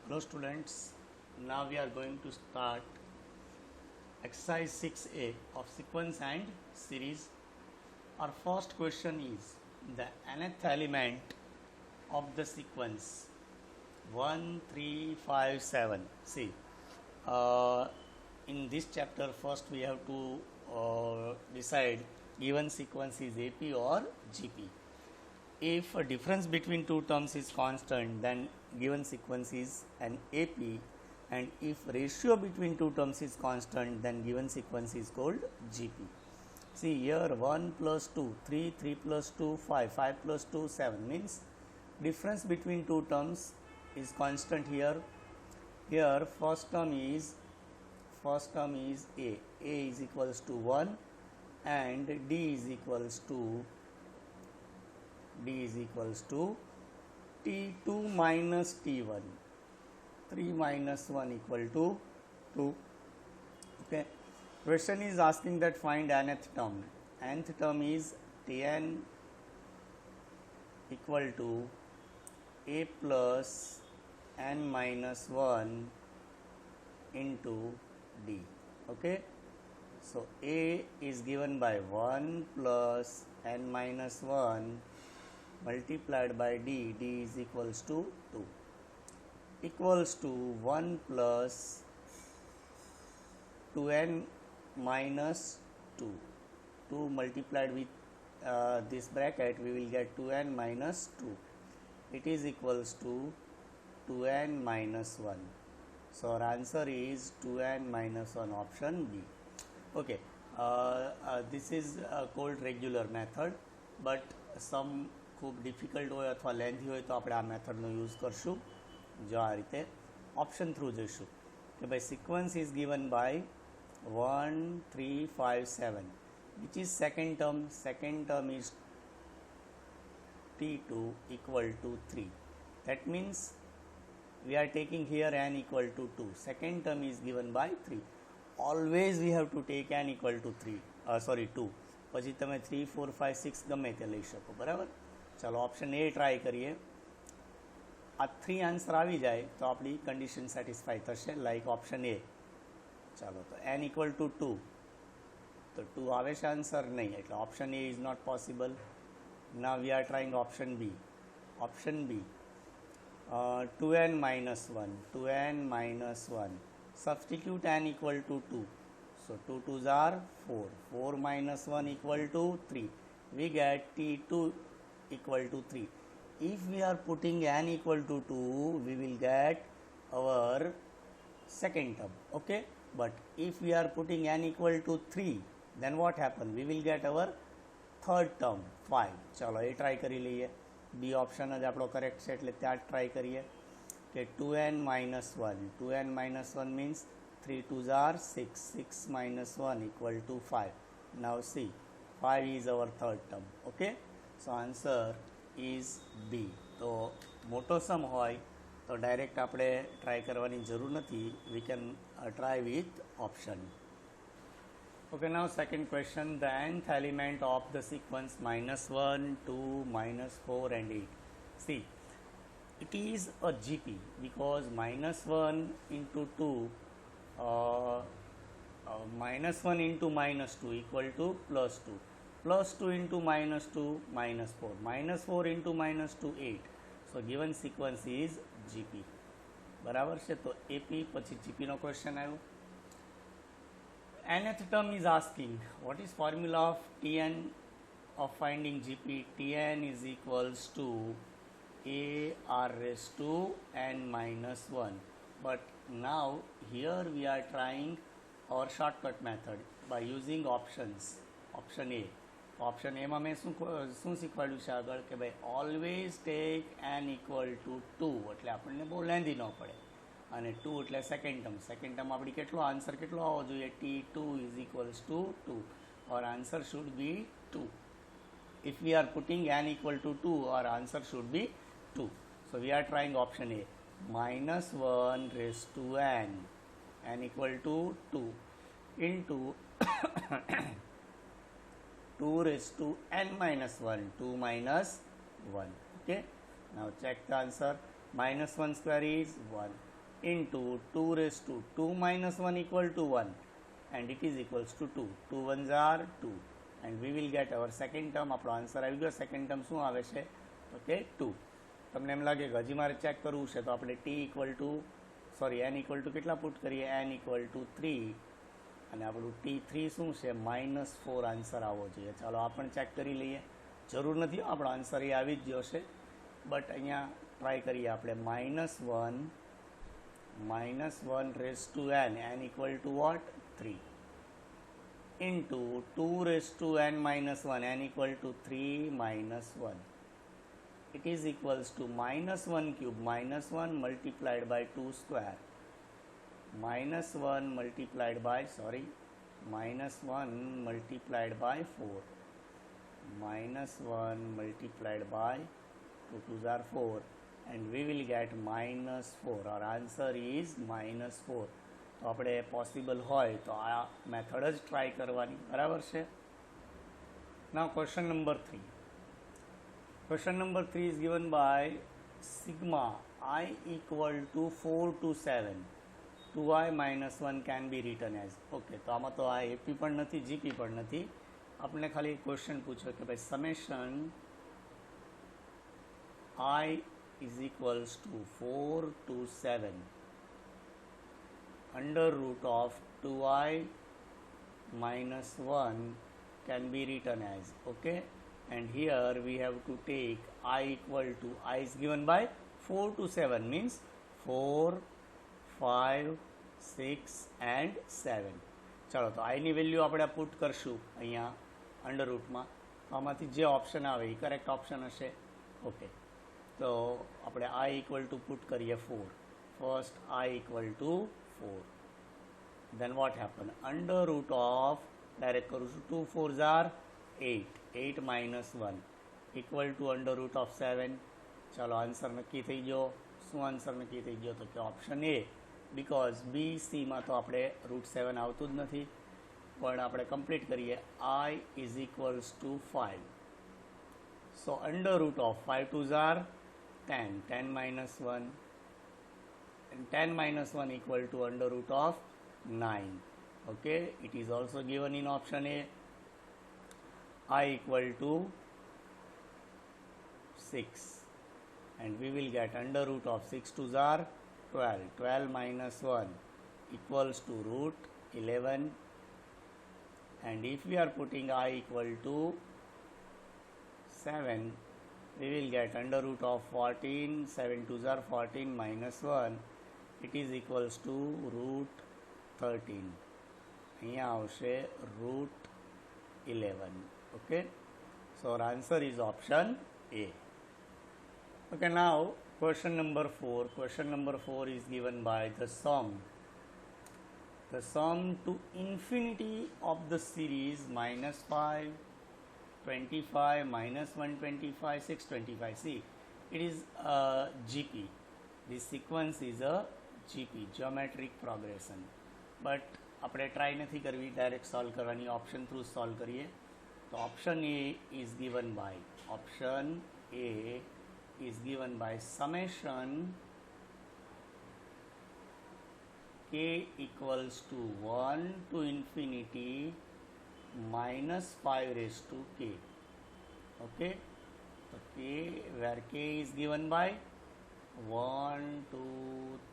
Hello students, now we are going to start exercise 6a of sequence and series. Our first question is the nth element of the sequence 1, 3, 5, 7. See, in this chapter first we have to decide given sequence is AP or GP. If a difference between two terms is constant, then given sequence is an AP, and if ratio between two terms is constant, then given sequence is called GP. See here 1 plus 2, 3, 3 plus 2, 5, 5 plus 2, 7 means difference between two terms is constant here. Here first term is A is equals to 1 and D is equals to T2 minus T1, 3 minus 1 equal to 2. Okay. Question is asking that find nth term. Nth term is Tn equal to A plus n minus 1 into D. Okay. So A is given by 1 plus n minus 1 multiplied by D, D is equals to 2, equals to 1 plus 2n minus 2, 2 multiplied with this bracket we will get 2n minus 2, it is equals to 2n minus 1. So our answer is 2n minus 1, option B. Okay, this is called regular method, but some ખૂબ difficult હોય અથવા lengthy હોય તો આપણે આ મેથડનો use કરશું. જો આ રીતે ઓપ્શન થ્રુ જઈશું કે ભાઈ sequence is given by 1, 3, 5, 7 which is second term is T2 equal to 3. That means we are taking here n equal to 2. Second term is given by 3. Always we have to take n equal to 2. પછી તમે 3, 4, 5, 6 ગમે તે લઈ શકો. બરાબર. ચાલો option A try કરીએ. આ 3 આન્સર આવી જાય તો આપણી કન્ડિશન સેટિસ્ફાઈ થશે, લાઈક ઓપ્શન એ. ચાલો તો n ઇક્વલ ટુ 2, તો 2 આવે છે આન્સર નહીં, એટલે option A is not possible. Now we are trying option B. 2n minus 1, substitute n equal to 2, so 2 2s are 4, 4 minus 1 equal to 3, we get T2 equal to 3. If we are putting n equal to 2, we will get our second term, okay, but if we are putting n equal to 3, then what happen, we will get our third term 5. ચલો એ try કરી લઈએ. બી option જ આપણો correct છે એટલે ત્યાં જ try કરીએ કે 2n minus 1 means 3 2s are 6, 6 minus 1 equal to 5. Now see, 5 is our third term, okay, so answer is B. તો મોટો સમ હોય તો ડાયરેક્ટ આપણે ટ્રાય કરવાની જરૂર નથી, we can try with option. Okay, now second question, the nth element of the sequence -1, 2, -4 and 8. See, it is a GP because -1 into 2 -1 into -2 equal to +2, +2 into -2 -4, -4 into -2 8. So given sequence is GP. બરાબર છે. તો AP પછી GP નો question આવ્યો. Nth term is asking what is formula of Tn of finding GP. Tn is equals to A r raised to n minus 1. But now here we are trying our shortcut method by using options. Option A. Option A માં મેં શું શીખવાડ્યું છે આગળ કે ભાઈ always take n equal to 2, એટલે આપણને બહુ લેન્ધી ન પડે. અને 2 એટલે સેકન્ડ ટર્મ આપણી કેટલો આન્સર કેટલો આવવો જોઈએ, T2 is equals to 2, our answer should be 2. If we are putting n equal to 2, our answer should be 2. So we are trying option A, -1 raised to n equal to 2 into 2 raised to n minus 1, 2 minus 1, okay. Now check the answer, -1 square is 1, into 2 raised to 2 minus 1 equal to 1, and it is equals to 2. 2 ones are 2, and we will get our second term. આપણો answer આવી ગયો. Second term શું આવે છે તો કે 2. તમને એમ લાગે કે હજી મારે ચેક કરવું છે તો આપણે n ઇક્વલ ટુ કેટલા પુટ કરીએ, n ઇક્વલ ટુ 3, અને આપણું T3 શું છે -4 આન્સર આવવો જોઈએ. ચાલો આ પણ ચેક કરી લઈએ. જરૂર નથી આપણો આન્સર એ આવી જ જશે, બટ અહીંયા ટ્રાય કરીએ આપણે. -1 raised to n equal to what, 3, into 2 raised to n minus 1, n equal to 3 minus 1. It is equals to -1 cube, -1 multiplied by 2 square, -1 multiplied by 4, -1 multiplied by 2 2s are 4, and we will get -4. our answer is -4. તો આપણે possible હોય તો આ method જ try કરવાની, બરાબર છે. નાઉ question number 3. Question number 3 is given by sigma I equal to 4 to 7. 2i minus 1 can be written as. Okay, તો આમાં તો આ એપી પણ નથી, જીપી પણ નથી. આપણે ખાલી ક્વેશ્ચન પૂછ્યો કે ભાઈ summation I is equals to 4 to 7 under root of 2i minus 1 can be written as. Okay, and here we have to take I equal to, I is given by 4 to 7 means 4, 5, 6 and 7. ચાલો તો I ની value આપણે put કરશું અહીંયા under રૂટમાં. તો આમાંથી જે option આવે એ કરેક્ટ ઓપ્શન હશે. ઓકે, તો આપણે I ઇક્વલ ટુ પુટ કરીએ 4. First I equal to 4. then what happen, under root of, direct કરું છું, 2 4s are 8, 8 minus 1 equal to under root of 7. ચાલો આન્સર નક્કી થઈ ગયો. શું આન્સર નક્કી થઈ ગયો તો કે ઓપ્શન એ, બિકોઝ બી સીમાં તો આપણે √7 આવતું જ નથી. પણ આપણે કમ્પ્લીટ કરીએ. I is equals to 5. so under root of 5 2s are 10, 10 minus 1, and 10 minus 1 equal to under root of 9. okay, it is also given in option A. I equal to 6, and we will get under root of 6 2s are 12, 12 minus 1 equals to √11, and if we are putting I equal to 7, we will get under root of 14, 7 2s are 14 minus 1, it is equals to √13. અહીંયા આવશે √11. okay, so our answer is option A. okay, now question number 4. question number 4 is given by the sum to infinity of the series -5, 25, -125, 625. see, it is a GP. this sequence is a GP, geometric progression, but આપણે try નથી કરવી, direct solve કરવાની, option through solve કરીએ. તો option A is given by summation k equals to 1 to infinity -5 raised to k. okay, so k, where k is given by 1 2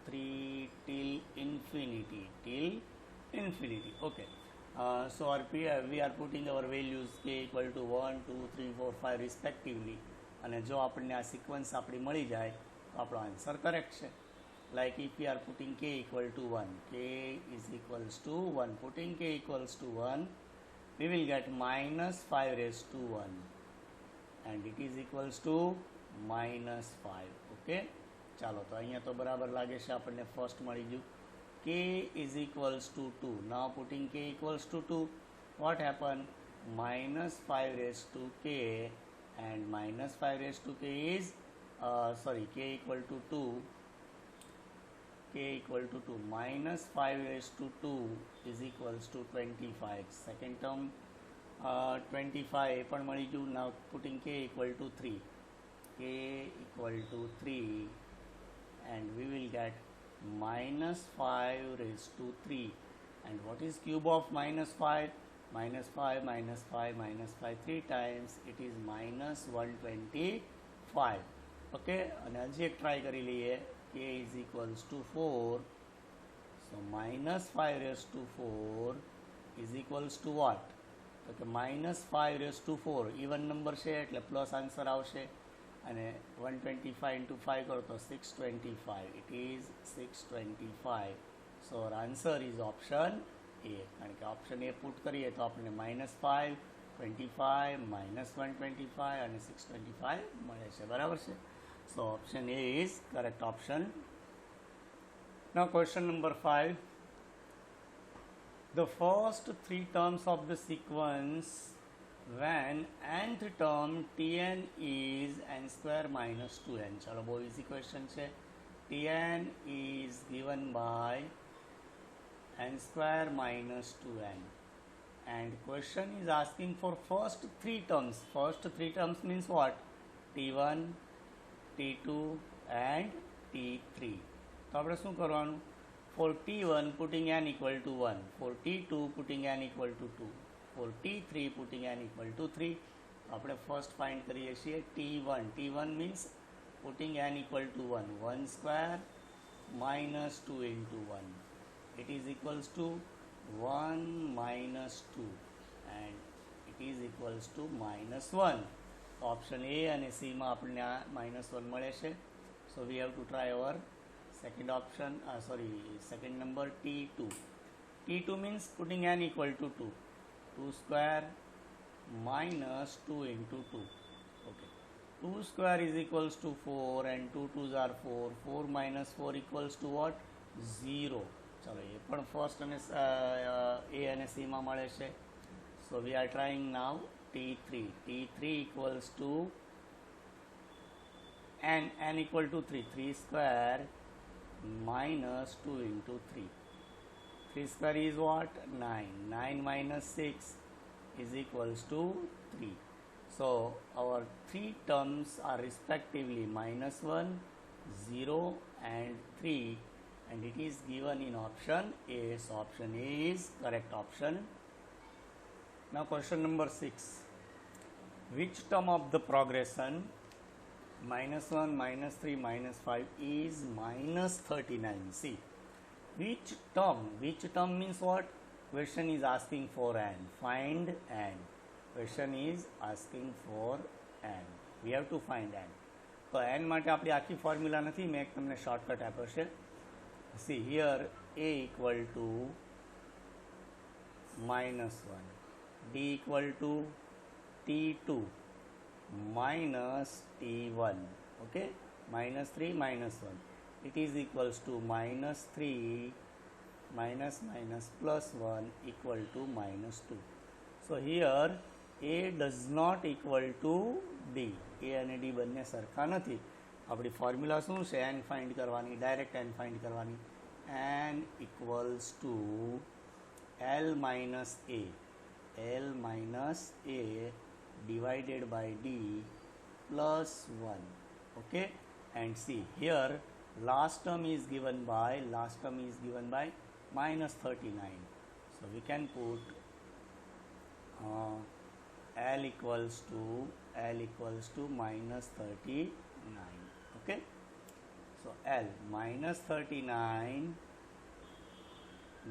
3 till infinity. okay, so we are putting our values k equal to 1 2 3 4 5 respectively, અને જો આપણને આ sequence આપણી મળી જાય તો આપણો answer correct છે. like if we are putting k equal to 1, k is equals to 1, putting k equals to 1, we will get -5 raised to 1, and it is equals to -5. okay, ચાલો તો અહીંયા તો બરાબર લાગે છે આપણને. ફર્સ્ટ મળી ગયું. k is equals to 2. now putting k equals to 2, what happen, -5 raised to k, and -5 raised to k is k equal to 2, k equal to 2, -5 raised to 2 is equals to 25. second term 25 પણ મળી ગયું. now putting k equal to 3, k equal to 3, and we will get minus 5 raised to 3. And what is cube of minus 5? Minus 5 minus 5 minus 5 3 times, it is minus 125. Okay, and હજી એક try કરી લઈએ. K is equals to 4. So minus 5 raised to 4 is equals to what? Okay, minus 5 raised to 4 even number છે એટલે plus answer આવશે. અને 125 into 5 કરો તો 625. It is 625. So our answer is option A. કારણ કે ઓપ્શન એ પુટ કરીએ તો આપણને -5, 25, -125 અને 625 મળે છે. બરાબર છે? So option A is correct option. Now question number 5. The first three terms of the sequence when nth term Tn is n square minus 2n. ચલો બહુ easy question છે. Tn is given by n square minus 2n. And question is asking for first three terms. First three terms means what? T1, T2 and T3. તો આપણે શું કરવાનું? For T1 putting n equal to 1, for T2 putting n equal to 2, for T3 putting n equal to 3. આપણે first find કરીએ છીએ T1. T1 means putting n equal to 1. 1 square minus 2 into 1. It is equals to 1 minus 2 and it is equals to minus 1. Option A and C માં આપણને આ minus 1 મળે છે. So we have to try our second option, second number T2. T2 means putting n equal to 2. 2 square minus 2 into 2. Okay. 2 square is equals to 4 and 2 2s are 4. 4 minus 4 equals to what? 0. ચલો એ પણ first અને A અને C માં મળે છે. So we are trying now T3. T3 equals to n equal to 3. 3 square minus 2 into 3. 3 square is what? 9. 9 minus 6 is equals to 3. So our three terms are respectively minus 1, 0 and 3. And it is given in option A. So option A is correct option. Now question number 6. Which term of the progression minus 1, minus 3, minus 5 is minus 39? See, which term means what? Question is asking for n. Find n. Question is asking for n. We have to find n. તો n માટે આપણી આખી formula નથી, મેં એક તમને shortcut આપ્યો છે. See here, A equal to minus 1, D equal to T2 minus T1, okay, minus 3 minus 1, it is equals to minus 3 minus minus plus 1 equal to minus 2. So here A does not equal to D. A અને D બંને સરખા નથી. આપણી formula શું છે? n find કરવાની, direct n find કરવાની. n equals to L minus A. L minus A divided by D plus 1. Okay, and see here last term is given by minus 39. So we can put L equals to minus 39. Okay, so L minus 39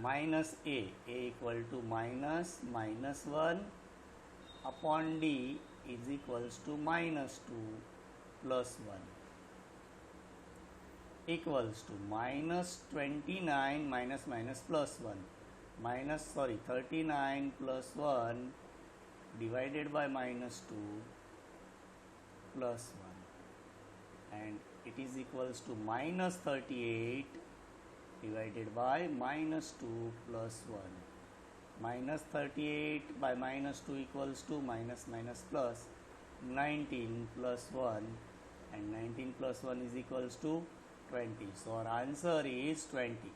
minus A equal to minus 1 upon D is equals to minus 2 plus 1 equals to minus 29 minus plus 1 39 plus 1 divided by minus 2 plus 1, and it is equals to minus 38 divided by minus 2 plus 1. Minus 38 by minus 2 equals to minus plus 19 plus 1, and 19 plus 1 is equals to 20. So our answer is 20.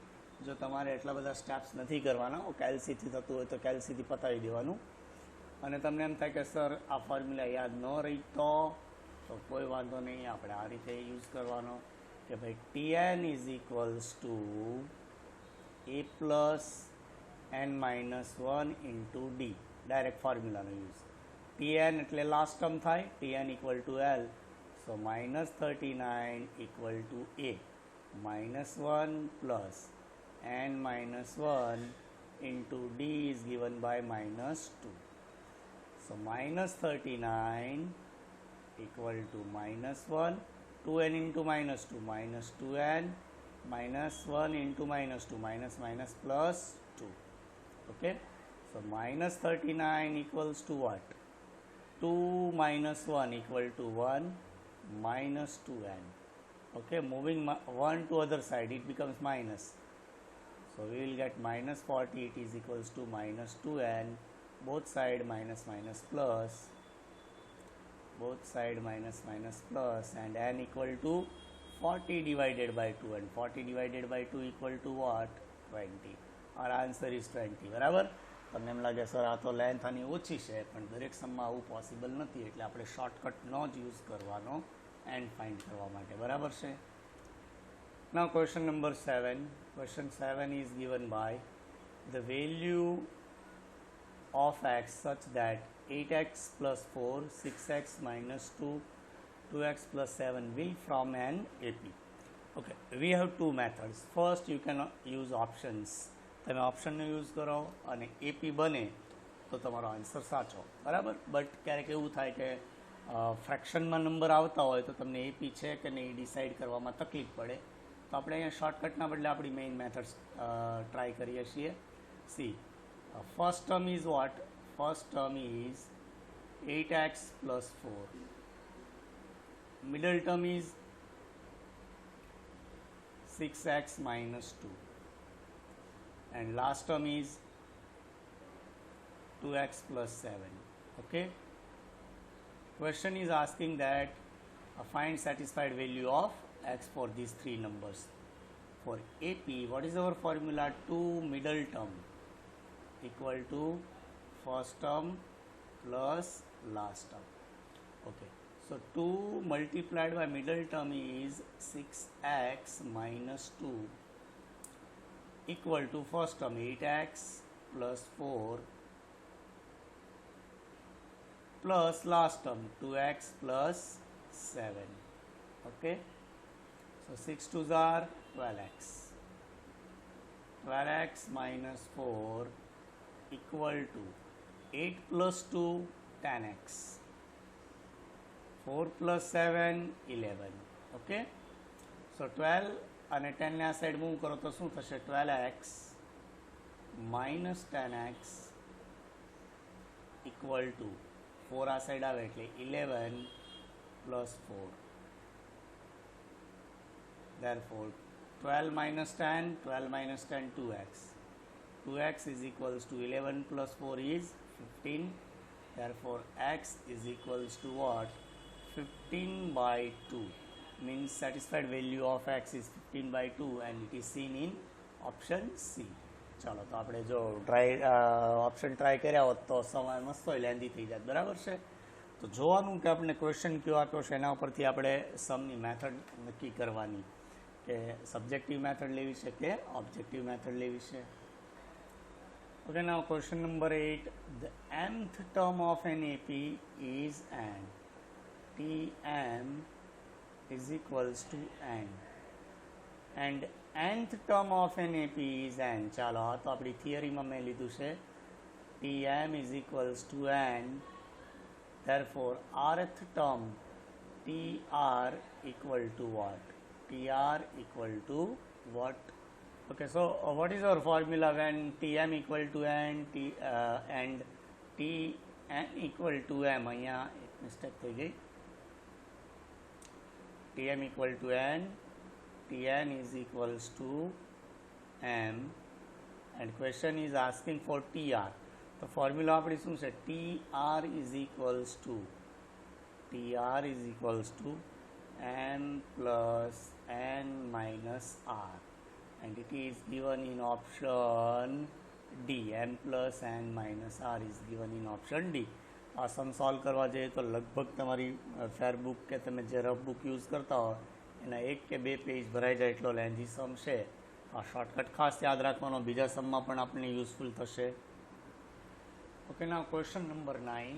જો તમારે એટલા બધા steps નથી કરવાના, કેલ્સીથી થતું હોય તો કેલ્સીથી પતાવી દેવાનું. અને તમને એમ થાય કે સર આ ફોર્મ્યુલા યાદ ન રહી તો કોઈ વાંધો નહીં, આપણે આ રીતે યુઝ કરવાનો. कि भाई Tn is equals to a plus n minus 1 into d direct ફોર્મ્યુલાનો યુઝ Tn એટલે લાસ્ટ ટર્મ થાય Tn equal to L so minus 39 equal to a minus 1 plus n minus 1 into d is given by minus 2. So minus 39 equal to minus 1, 2n into minus 2, minus 2n, minus 1 into minus 2, minus minus plus 2. Okay. So minus 39 equals to what? 2 minus 1 equal to 1 minus 2n. Okay, moving 1 to other side, it becomes minus. So we will get minus 40, it is equals to minus 2n, both side minus minus plus, both side minus minus plus, and n equal to 40 divided by 2, and 40 divided by 2 equal to what? 20. Our answer is 20. બરાબર? તમને એમ લાગે sir આ તો length આની ઓછી છે પણ દરેક સમમાં આવું પોસિબલ નથી એટલે આપણે શોર્ટકટનો જ યુઝ કરવાનો and find કરવા માટે બરાબર છે. Now question number 7. Question 7 is given by the value of x such that 8x plus 4, 6x minus 2, 2x plus 7 will form an AP. Okay, we have two methods. First you can use options. તમે ઓપ્શનનો use કરો અને AP બને તો તમારો answer સાચો બરાબર. But ક્યારેક એવું થાય કે ફ્રેક્શનમાં નંબર આવતા હોય તો તમને એપી છે કે નહીં ડિસાઇડ કરવામાં તકલીફ પડે તો આપણે અહીંયા શોર્ટકટના બદલે આપણી મેઇન મેથડ્સ ટ્રાય કરીએ છીએ. C first term is what? First term is 8x plus 4. Middle term is 6x minus 2 and last term is 2x plus 7. Okay. Question is asking that find satisfied value of x for these three numbers. For AP, what is our formula? 2 middle term equal to first term plus last term. Okay, so 2 multiplied by middle term is 6x minus 2 equal to first term 8x plus 4 plus last term 2x plus 7. Okay, so 6 2s are 12x. 12x minus 4 equal to 8 plus 2 10x, 4 plus 7 11. Okay, so 12 અને 10 ને આ side move કરો તો શું થશે? 12x minus 10x equal to 4 આ side આવે એટલે 11 plus 4. Therefore 12 minus 10, 12 minus 10 2x. 2x is equals to 11 plus 4 is 15. Therefore x is equals to what? 15 by 2. Means satisfied value of x is 15 by 2 and it is seen in option C. ચાલો તો આપણે જો option try કર્યા હોત તો સમય મસ્ત lengthy થઈ જાય બરાબર છે. તો જોવાનું કે આપણે ક્વેશ્ચન કયો આપ્યો છે એના ઉપરથી આપણે સમની મેથડ નક્કી કરવાની કે સબ્જેક્ટિવ મેથડ લેવી છે કે ઓબ્જેક્ટિવ મેથડ લેવી છે. Okay, now question number 8. The mth term of an AP is n. Tm is equals to n and nth term of an AP is n. ચાલો આ તો આપણી થિયરીમાં મેં લીધું છે. Tm is equals to n. Therefore rth term Tr equal to what? Tr equal to what? Okay, so what is our formula when Tm equal to n and Tn equal to m? અહીંયા એક mistake થઈ ગઈ. Tm equal to n, Tn is equals to m and question is asking for Tr. તો formula આપણી શું છે? Tr is equals to m plus n minus r and it is given in option D. m plus n minus r is given in option D. આ સમ solve કરવા જઈએ તો લગભગ તમારી ફેર બુક કે તમે જે રફ બુક યુઝ કરતા હો એના 1 કે 2 પેજ ભરાઈ જાય એટલો લેન્ધી સમ છે. આ શોર્ટકટ ખાસ યાદ રાખવાનો, બીજા સમમાં પણ આપણને યુઝફુલ થશે. Okay, now question number 9.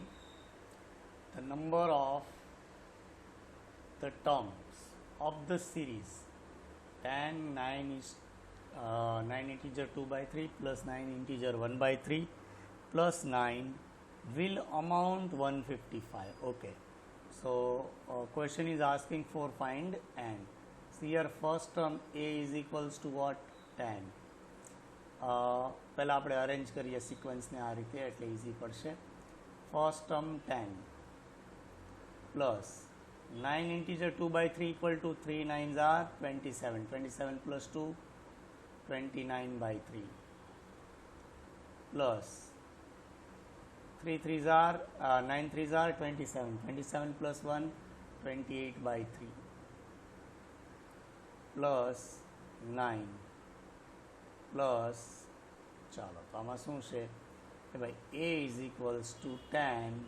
The number of the terms of the series tan 9 is 9 integer 2 by 3 plus 9 integer 1 by 3 plus 9 will amount 155. Okay, so question is asking for find n. So here first term a is equals to what? 10. પહેલાં આપણે arrange કરીએ સિક્વન્સને આ રીતે એટલે easy પડશે. First term 10 plus 9 integer 2 by 3 equal to 3 9s are 27. 27 plus 2 29 by 3 plus 3 3s are 9 3s are 27. 27 plus 1 28 by 3 plus 9 plus ચાલો તો આમાં શું છે કે ભાઈ a is equals to 10,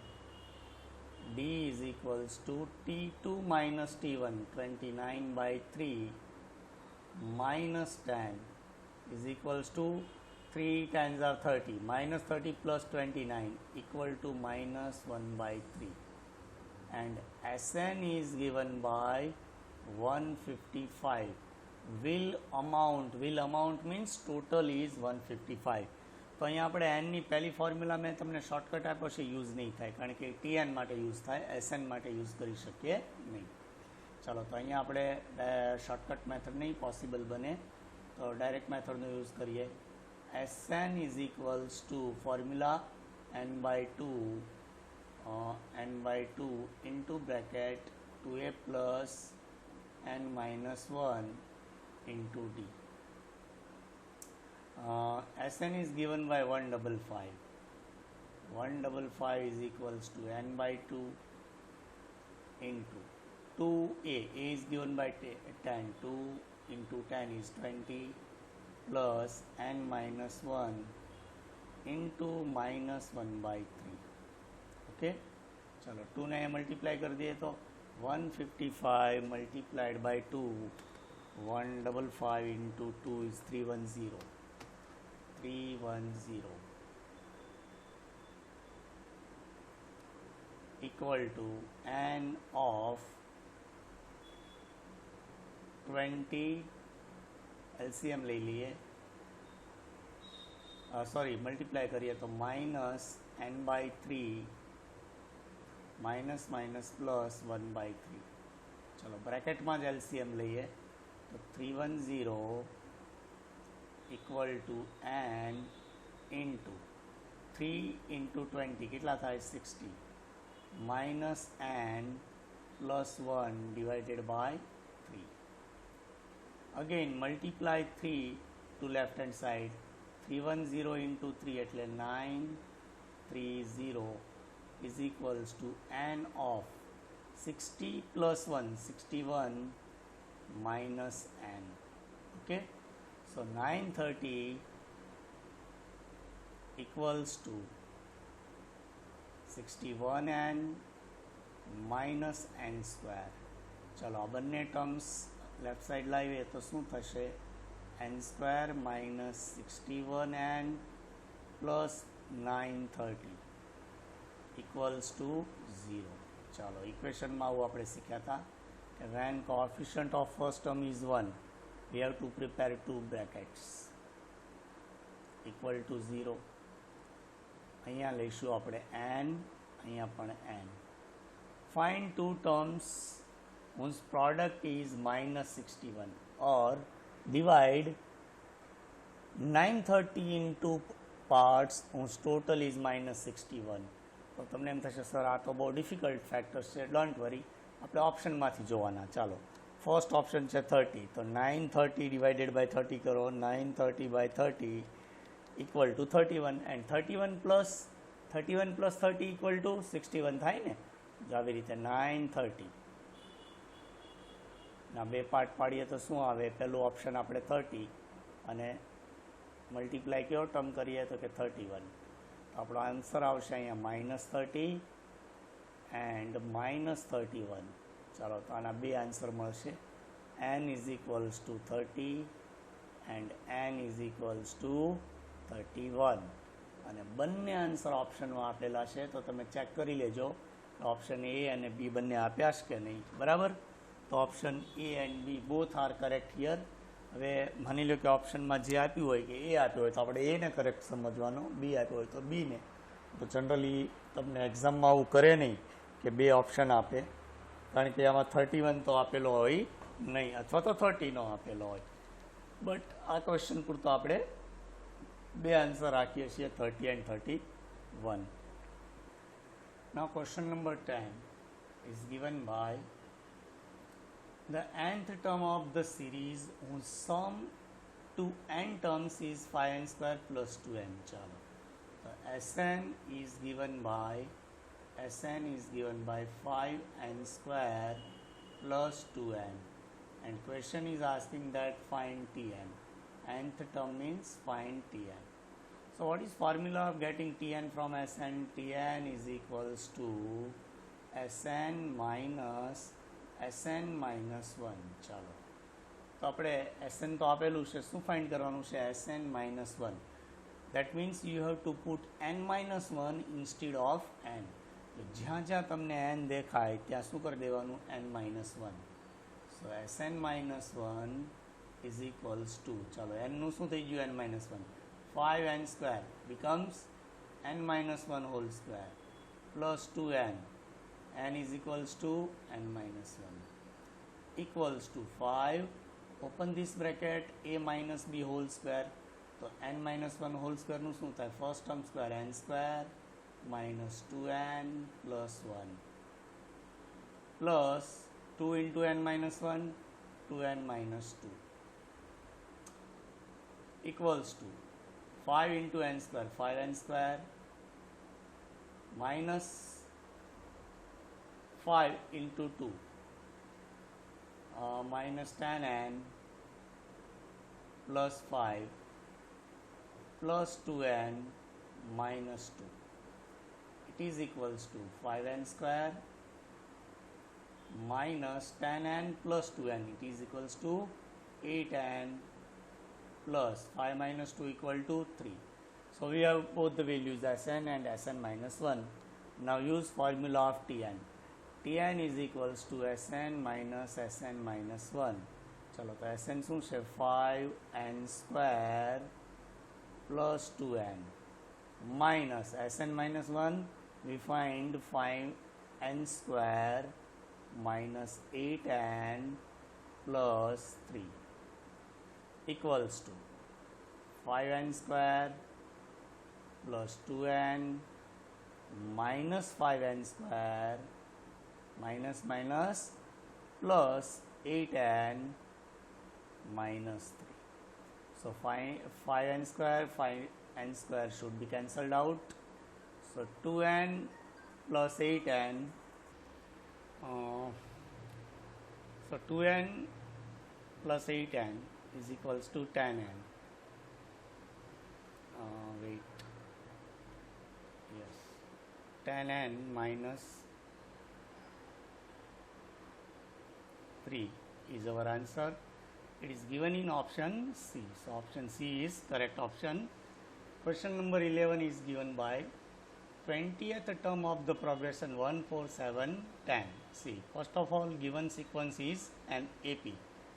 d is equals to t2 minus t1 29 by 3 minus 10 is equals to 3 times are 30 minus 30 plus 29 equal to minus 1 by 3 and Sn is given by 155. will amount means total is 155. તો અહીંયા આપણે એનની પહેલી formula મેં તમને shortcut આપ્યો છે, use નહીં થાય કારણ કે ટીએન માટે યુઝ થાય, એસએન માટે યુઝ કરી શકીએ નહીં. ચાલો તો અહીંયા આપણે શોર્ટકટ મેથડ નહીં પોસિબલ બને તો ડાયરેક્ટ મેથડનો યુઝ કરીએ. SN is equals two formula n by 2 into bracket 2a plus n minus 1 into d. Sn is given by 155. 155 is equals to n by 2 into 2a. A is given by 10. 2 into 10 is 20 plus n minus 1 into minus 1 by 3. Okay, चलो 2 ने multiply कर दिए तो 155 multiplied by 2, 155 into 2 is 310 equal to n of 20. LCM ले लिए, sorry multiply करिए तो minus n by 3 minus minus plus 1 by 3. चलो ब्रैकेट में ज LCM લઈએ તો 310 equal to n into 3 into 20 કેટલા થાય 60 minus n plus 1 divided by 3. Again multiply 3 to left hand side. 310 into 3 એટલે 930 is equals to n of 60 plus 1 61 minus n. Okay, so 930 equals to 61n minus n square. चलो आ બંને terms left side લાવીએ તો શું થશે? n square minus 61n plus 930 equals to 0. ચાલો ઇક્વેશનમાં આવું આપણે શીખ્યા હતા કે when coefficient of first term is 1 we have to prepare two brackets equal to 0. અહીંયા લઈશું આપણે n, અહીંયા પણ n. Find two terms whose product is minus 61 or divide 930 into parts whose total is minus 61. તો તમને એમ થશે sir આ તો બહુ ડિફિકલ્ટ ફેક્ટર્સ છે, ડોન્ટ વરી, આપણે ઓપ્શનમાંથી જોવાના. ચાલો ફર્સ્ટ ઓપ્શન છે 30, તો 930 ડિવાઇડેડ બાય 30 કરો, 930 by 30 equal to 31 and 31 plus 30 equal to 61 થાય ને. જો આવી રીતે 930 ના બે પાર્ટ પાડીએ તો શું આવે? પહેલું ઓપ્શન આપણે 30 અને મલ્ટીપ્લાય કયો ટર્મ કરીએ તો કે 31. તો આપણો આન્સર આવશે અહીંયા -30 એન્ડ -31. ચાલો તો આના બે આન્સર મળશે. n is equals to 30 and n is equals to 31 અને બંને આન્સર ઓપ્શનમાં આપેલા છે તો તમે ચેક કરી લેજો ઓપ્શન એ અને બી બંને આપ્યા છે કે નહીં બરાબર તો option A and B both are correct here હવે માની લો કે ઓપ્શનમાં જે આપ્યું હોય કે એ આપ્યું હોય તો આપણે એને કરેક્ટ સમજવાનો બી આપ્યો હોય તો બીને તો જનરલી તમને એક્ઝામમાં આવું કરે નહીં કે બે ઓપ્શન આપે કારણ કે આમાં 31 તો આપેલો હોય નહીં અથવા તો 30 નો આપેલો હોય બટ આ ક્વેશ્ચન પૂરતો આપણે બે આન્સર રાખીએ છીએ 30 and 31. Now question number 10 is given by the nth term of the series whose sum to n terms is 5n square plus 2n. Chalo. The Sn is given by 5n square plus 2n and question is asking that find Tn. Nth term means find Tn. So what is formula of getting Tn from Sn? Tn is equals to Sn minus 1. ચાલો તો આપણે Sn તો આપેલું છે શું find કરવાનું છે Sn minus 1. That means you have to put n minus 1 instead of n. તો જ્યાં જ્યાં તમને n દેખાય ત્યાં શું કરી દેવાનું n minus 1. So Sn minus 1 is equals to ચાલો n નું શું થઈ ગયું n minus 1 5n square becomes n minus 1 whole square plus 2n n is equals to n minus 1 equals to 5 open this bracket a minus b whole square so n minus 1 whole square નું શું થાય first term square n square minus 2n plus 1 plus 2 into n minus 1 2n minus 2 equals to 5 into n square 5n square minus 5 into 2 minus 10n plus 5 plus 2n minus 2 it is equals to 5n square minus 10n plus 2n it is equals to 8n plus 5 minus 2 equal to 3. So we have both the values Sn and Sn minus 1. Now use formula of Tn. Tn is equals to Sn minus 1. चलो तो Sn શું છે 5n square plus 2n minus Sn minus 1 we find 5n square minus 8n plus 3 equals to 5n square plus 2n minus 5n square minus plus 8n minus 3. So 5n square should be cancelled out. So 2n plus 8n so 2n plus 8n is equals to 10n. Wait. Yes. 10n minus 3 is our answer. It is given in option C. So option C is correct option. Question number 11 is given by 20th term of the progression 1, 4, 7, 10. See, first of all given sequence is an AP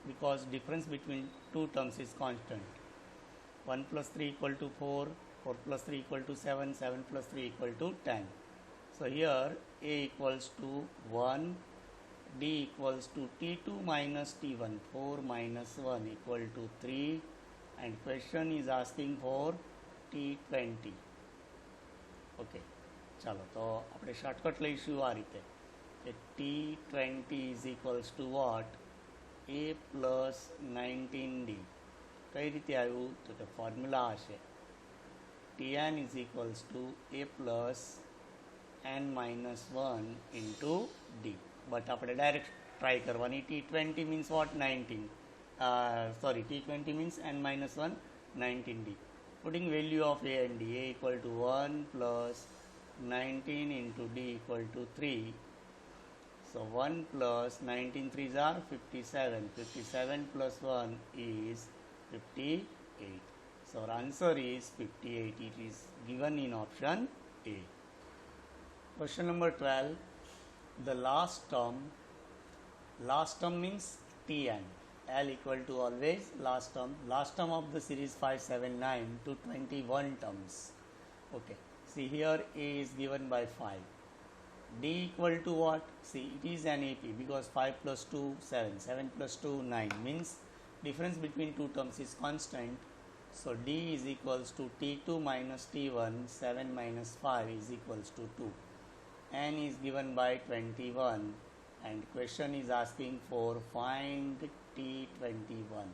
because difference between two terms is constant. 1 plus 3 equal to 4, 4 plus 3 equal to 7, 7 plus 3 equal to 10. So here A equals to 1, D equals to T2 minus T1, 4 minus 1 equal to 3 and question is asking for T20. Okay, ચાલો તો આપણે shortcut લઈશું આ રીતે કે T20 is equals to what? A plus 19D. કઈ રીતે આવ્યું તો કે ફોર્મ્યુલા હશે Tn is equals to A plus n minus 1 into D. But આપણે ડાયરેક્ટ ટ્રાય કરવાની T20 means what? 19. T20 means n minus 1 19D. Putting value of A and D, A equal to 1 plus 19 into D equal to 3. So 1 plus 19 threes are 57. 57 plus 1 is 58. So our answer is 58. It is given in option A. Question number 12. The last term means Tn. L equal to always last term of the series 579 to 21 terms. Okay, see here A is given by 5. D equal to what? See, it is an AP because 5 plus 2 7, 7 plus 2 9, means difference between two terms is constant. So D is equals to T2 minus T1, 7 minus 5 is equals to 2. N is given by 21 and question is asking for find T21.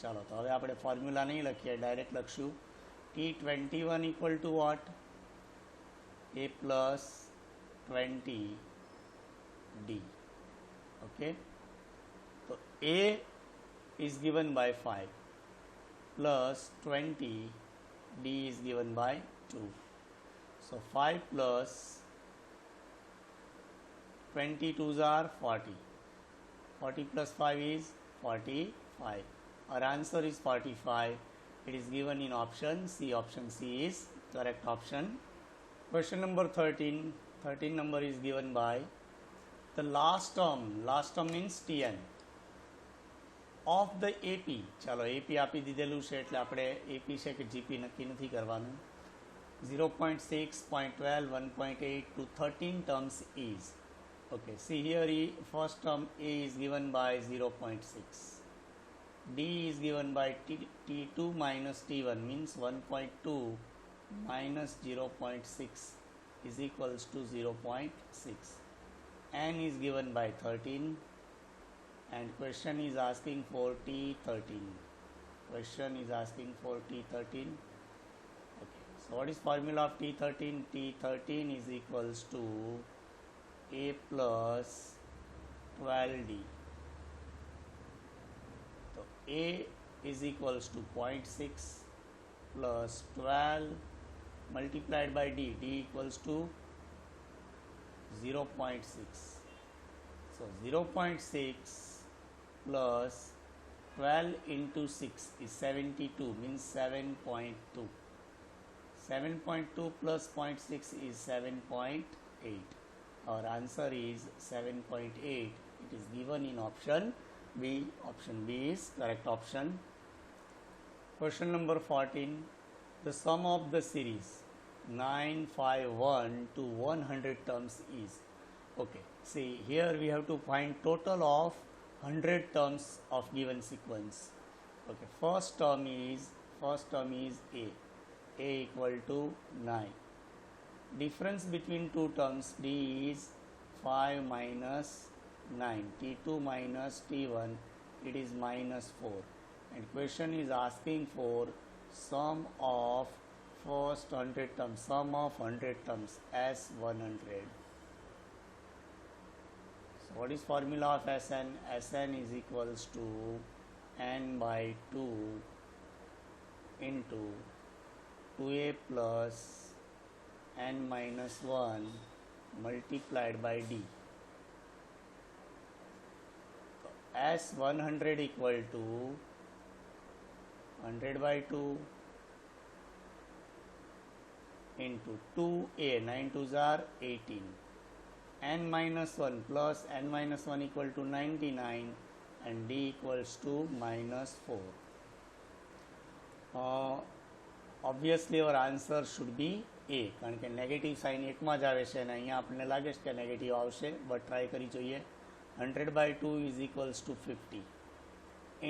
ચાલો તો હવે આપણે formula નહીં લખીએ, direct લખશું T21 equal to what? A plus 20 D. Okay, so A is given by 5 plus 20 D is given by 2. So 5 plus 22s are 40. 40 plus 5 is 45. Our answer is 45. It is given in option C. Option C is correct option. Question number 13. 13 number is given by the last term. Last term means Tn of the AP. ચાલો AP આપી દીધેલું છે એટલે આપણે AP છે કે GP નક્કી નથી કરવાનું. 0.6, 0.12, 1.8 to 13 terms is. Okay, see here first term A is given by 0.6. D is given by T2 minus T1 means 1.2 minus 0.6 is equals to 0.6. N is given by 13 and question is asking for T13. Question is asking for T13. Okay, so what is formula of T13? T13 is equals to A plus 12D. So A is equals to 0.6 plus 12 multiplied by D. D equals to 0.6. So 0.6 plus 12 into 6 is 72 means 7.2. 7.2 plus 0.6 is 7.8. Our answer is 7.8. It is given in option B. Option B is correct option. Question number 14. The sum of the series 951 to 100 terms is. Okay, see here we have to find total of 100 terms of given sequence. Okay, first term is A. A equal to 9. Difference between two terms D is 5 minus 9. T2 minus T1, it is minus 4. And question is asking for sum of first 100 terms, sum of 100 terms S100. So what is formula of Sn? Sn is equals to n by 2 into 2a plus n minus 1 multiplied by D. So S100 equal to 100 by 2 into 2a, 9 2s are 18, n minus 1 plus n minus 1 equal to 99 and D equals to minus 4. Obviously our answer should be A, કારણ કે negative sign એકમાં જ આવે છે અને અહીંયા આપણને લાગે છે કે નેગેટિવ આવશે, બટ ટ્રાય કરી જોઈએ. 100 by 2 is equals to 50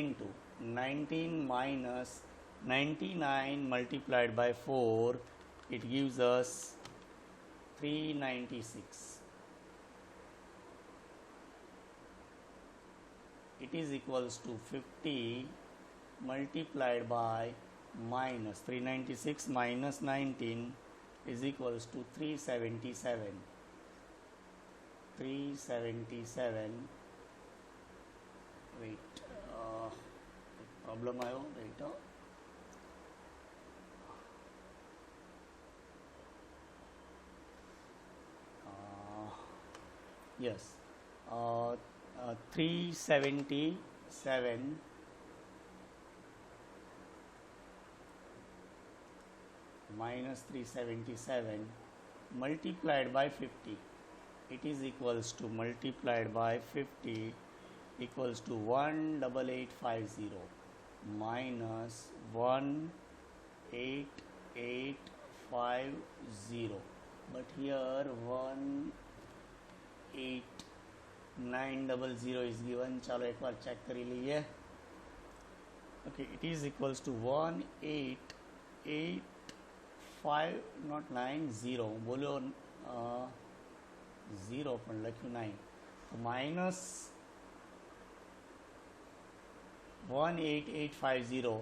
into 19 minus 99 multiplied by 4, it gives us 396. It is equals to 50 multiplied by minus 396 minus 19 is equals to 377. 377. Wait, problem आयो, wait. Yes, 377 minus 377 multiplied by 50, it is equals to multiplied by 50 equals to 18850 minus 18850, but here 18900 is given. चलो एक बार check करी लीजिए. Okay, it is equals to 18850 not 90 બોલ્યો 0 પણ લખ્યું 9, તો minus 18850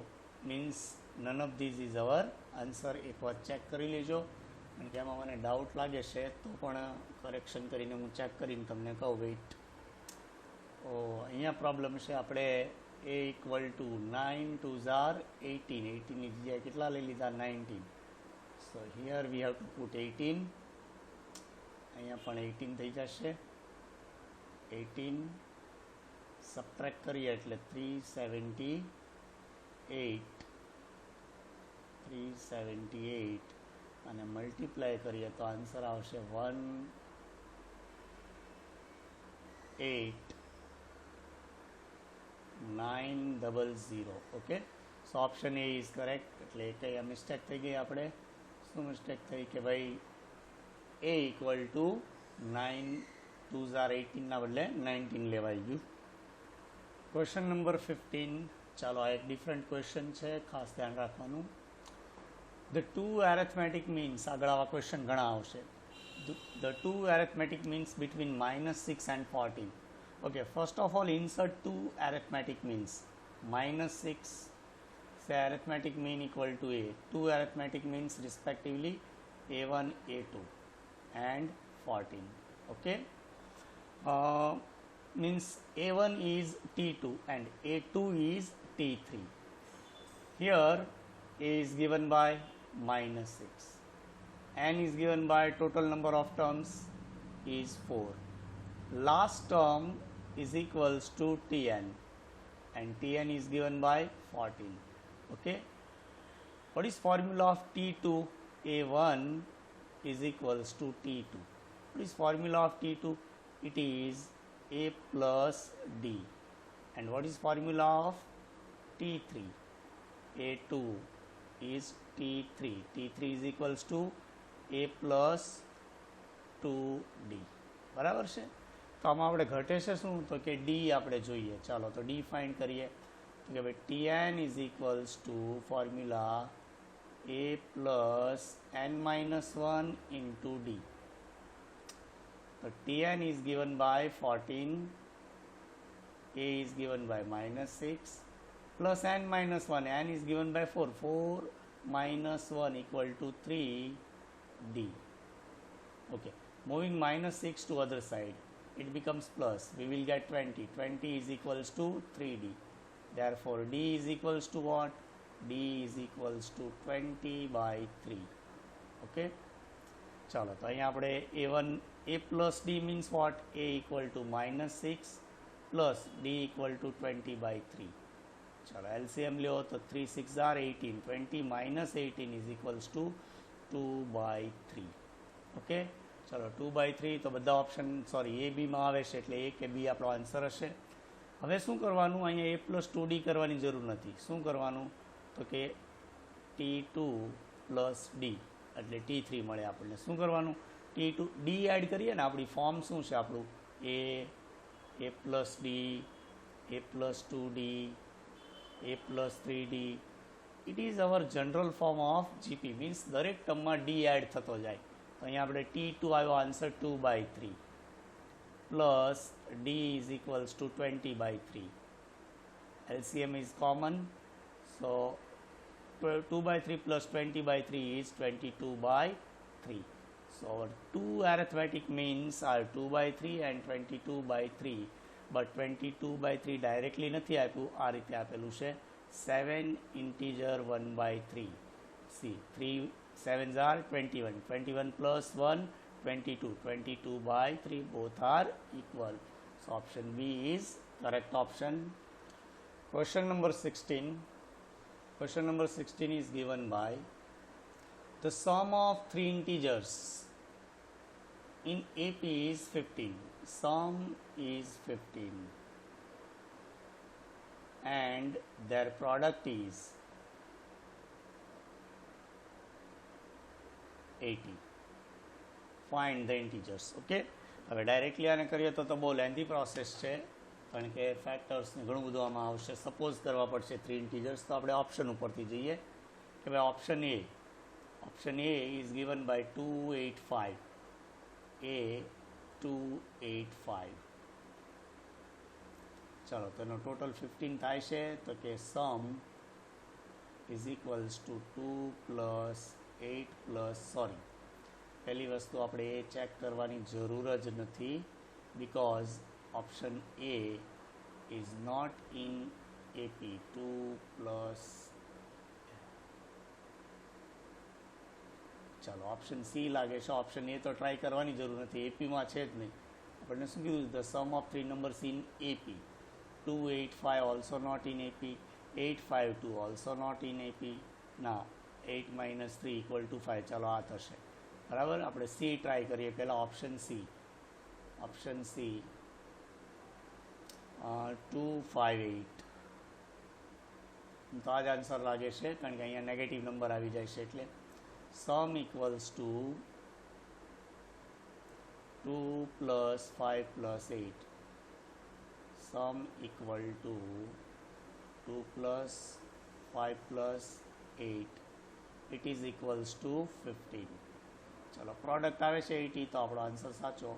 means none of this is our answer. એકવાર check કરી લેજો, કારણ કે એમાં મને ડાઉટ લાગે છે તો પણ કરેક્શન કરીને હું ચેક કરીને તમને કહું. વેઇટ, ઓ અહીંયા પ્રોબ્લેમ છે. આપણે a equal to 9 2s are 18, 18ની જગ્યાએ કેટલા લઈ લીધા 19. સો here we have two put 18, અહીંયા પણ 18 થઈ જશે. 18 સબટ્રેક્ટ કરીએ એટલે 378 અને મલ્ટીપ્લાય કરીએ તો આન્સર આવશે 18900. Okay, so option A is correct. એટલે કંઈ મિસ્ટેક થઈ ગઈ. આપણે શું મિસ્ટેક થઈ કે ભાઈ a equal to 9 2s are 18 ના બદલે 19 લેવાઈ ગયું. Question number 15. ચાલો, આ એક ડિફરન્ટ ક્વેશ્ચન છે, ખાસ ધ્યાન રાખવાનું. ધ ટુ એરેથમેટિક મીન્સ, આગળ આવા ક્વેશ્ચન ઘણા આવશે. The two arithmetic means between -6 and 14. Okay, first of all insert two arithmetic means. -6, say arithmetic mean equal to a. Two arithmetic means respectively a1 a2 and 14. Okay, means a1 is t2 and a2 is t3. Here a is given by -6, n is given by total number of terms is 4. Last term is equals to tn and tn is given by 14. Okay, what is formula of t2? a1 is equals to t2. What is formula of t2? It is a plus d. And what is formula of t3? a2 is t3. t3 is equals to a plus 2d. બરાબર છે. તો આમાં આપણે ઘટે છે શું? તો કે ડી આપણે જોઈએ. ચાલો તો ડી ફાઇન્ડ કરીએ. તો કે ભાઈ tn is equals two formula a plus n minus 1 into D. તો tn is given by 14, a is given by -6 plus n minus 1, n is given by 4, 4 minus 1 equal to 3d. Okay, moving -6 to other side, it becomes plus, we will get 20, 20 is equals to 3d. Therefore d is equals to what? d is equals to 20 by 3. Okay, ચાલો તો અહીંયા આપણે a1 a plus d means what? a equal to -6 plus d equal to 20 by 3. ચાલો LCM લ્યો તો 3 6 are 18, 20 minus 18 is equals to 2 by 3. Okay, ચાલો 2 by 3. તો બધા ઓપ્શન સોરી એ બીમાં આવે છે એટલે એ કે બી આપણો આન્સર હશે. હવે શું કરવાનું? અહીંયા a plus 2d કરવાની જરૂર નથી. શું કરવાનું? તો કે t2 plus d એટલે t3 મળે આપણને. શું કરવાનું? t2 d એડ કરીએ ને, આપણી ફોર્મ શું છે આપણું? a plus d, a plus 2d, a plus 3d. It is our general form of GP, means દરેક ટર્મમાં d એડ થતો જાય. તો અહીંયા આપણે t2 આવ્યો answer 2 by 3 plus d is equals to 20 by 3. LCM is common, so 2 by 3 plus 20 by 3 is 22 by 3. So our two arithmetic means are 2 by 3 and 22 by 3. But 22 by 3 directly નથી આપ્યું, આ રીતે આપેલું છે 7 integer 1 by 3. See, 3 7s are 21, 21 plus 1 22, 22 by 3 both are equal. So So option B is correct option. Question number 16. Question number 16 is given by the sum of three integers in AP is 15. Sum is 15 and their product is 80. Find the integers. Okay. હવે directly આને કરીએ તો બહુ lengthy process છે, કારણ કે ફેક્ટર્સને ઘણું બધું આમાં આવશે. સપોઝ કરવા પડશે થ્રી ઇન્ટીજર્સ. તો આપણે ઓપ્શન ઉપરથી જઈએ કે ભાઈ option A is given by 285. A 285. ચાલો, તો એનો ટોટલ 15 થાય છે. તો કે sum is equals to 2 plus 8 plus sorry પહેલી વસ્તુ આપણે એ ચેક કરવાની જરૂર જ નથી, because option A is not in AP. 2 plus ચાલો ઓપ્શન સી લાગે છે. ઓપ્શન એ તો ટ્રાય કરવાની જરૂર નથી, એપીમાં છે જ નહીં. આપણને શું કીધું? The sum of three numbers in AP. 285 also not in AP. 852 also not in AP. ના, 8 માઇનસ 3 ઇક્વલ ટુ 5. ચાલો આ થશે. બરાબર. આપણે સી ટ્રાય કરીએ પહેલાં. Option C 258. તો આ જ આન્સર લાગે છે, કારણ કે અહીંયા નેગેટિવ નંબર આવી જાય છે. એટલે sum equals to 2 plus 5 plus 8. Sum equal to 2 plus 5 plus 8. It is equals to 15. ચલો, પ્રોડક્ટ આવે છે 80, તો આપણો આન્સર સાચો.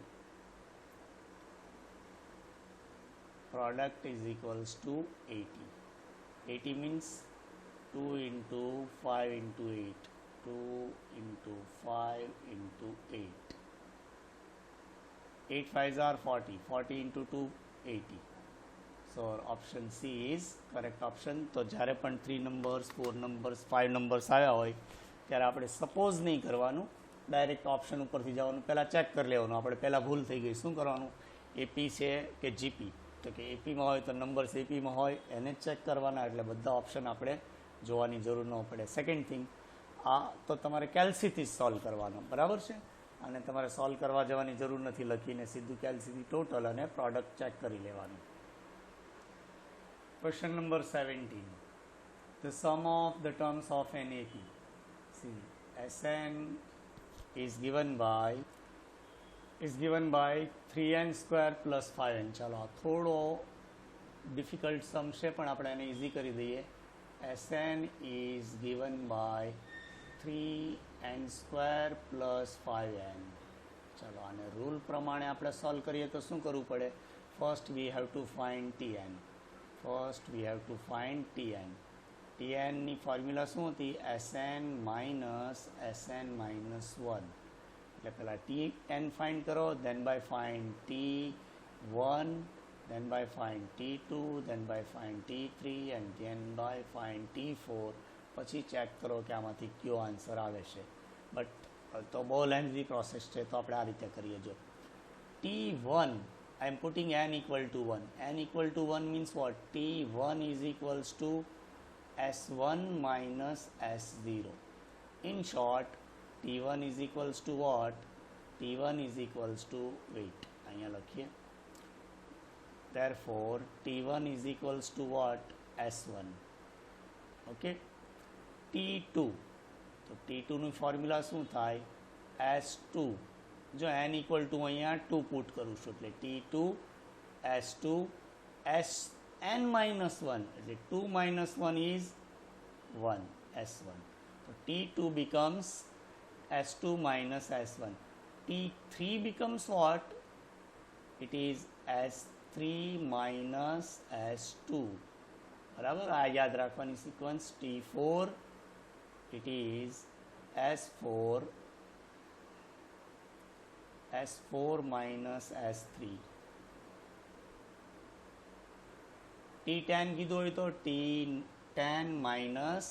Product is equals two 80. 80 means 2 into 5 into 8. 2 into 5 into 8. 8 5s are 40. 40 into 2, 80. So option C is correct option. તો જ્યારે પણ 3 numbers 4 numbers 5 numbers આવ્યા હોય ત્યારે આપણે સપોઝ નહીં કરવાનું, ડાયરેક્ટ ઓપ્શન ઉપરથી જવાનું. પહેલાં ચેક કરી લેવાનું. આપણે પહેલાં ભૂલ થઈ ગઈ. શું કરવાનું? એપી છે કે જીપી? તો કે એપીમાં હોય તો નંબર્સ એપીમાં હોય એને ચેક કરવાના, એટલે બધા ઓપ્શન આપણે જોવાની જરૂર ન પડે. સેકન્ડ થિંગ, આ તો તમારે કેલ્સીથી સોલ્વ કરવાનો, બરાબર છે. અને તમારે સોલ્વ કરવા જવાની જરૂર નથી, લખીને સીધું કેલ્સીથી ટોટલ અને પ્રોડક્ટ ચેક કરી લેવાનું. Question number 17. The sum of the terms of an AP. See, Sn is given by 3n square plus 5n. ચાલો, થોડો ડિફિકલ્ટ સમ છે, પણ આપણે એને ઇઝી કરી દઈએ. Sn is given by 3n square plus 5n. ચાલો, આને રૂલ પ્રમાણે આપણે સોલ્વ કરીએ તો શું કરવું પડે? First we have to find tn. tnની ફોર્મ્યુલા શું હતી? Sn minus Sn minus 1. એટલે પહેલાં tn ફાઇન્ડ કરો, then by find t1, then by find t2, then by find t3 and then by find t4. પછી ચેક કરો કે આમાંથી કયો આન્સર આવે છે. બટ તો બહુ લેન્ધી પ્રોસેસ છે, તો આપણે આ રીતે કરીએ. જો t1, I am putting n equal to 1. n equal to 1 means what? t1 is equals to s1 minus s0. In short, t1 is equals to what? t1 is equals to, wait, અહીંયા લખીએ. Therefore, t1 is equals to what? s1. Okay. t2, તો t2ની formula શું થાય? s2. જો n equal to અહીંયા 2 put કરું છું, એટલે t2 s2 sn minus 1, એટલે 2 minus 1 is 1, s1. So t2 becomes s2 minus s1. t3 becomes what? It is s3 minus s2. બરાબર. આ યાદ રાખવાની sequence. t4, it is s4 minus s3. t10 કીધું હોય તો t10 minus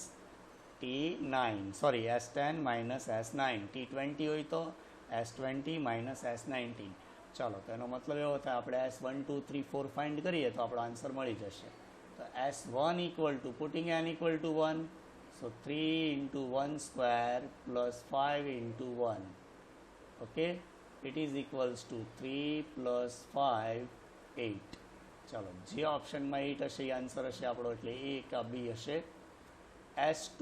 t9, sorry, s10 minus s9. t20 હોય તો s20 minus s19. ચાલો તો એનો મતલબ એવો થાય આપણે S1 2 3 4 ફાઇન્ડ કરીએ તો આપણો આન્સર મળી જશે. તો S1 equal to putting n equal to 1, so 3 into 1 square plus 5 into 1, okay, it is equals to 3 plus 5 8. ચાલો જે ઓપ્શનમાં 8 હશે એ આન્સર હશે આપણો, એટલે એ કા બી હશે. S2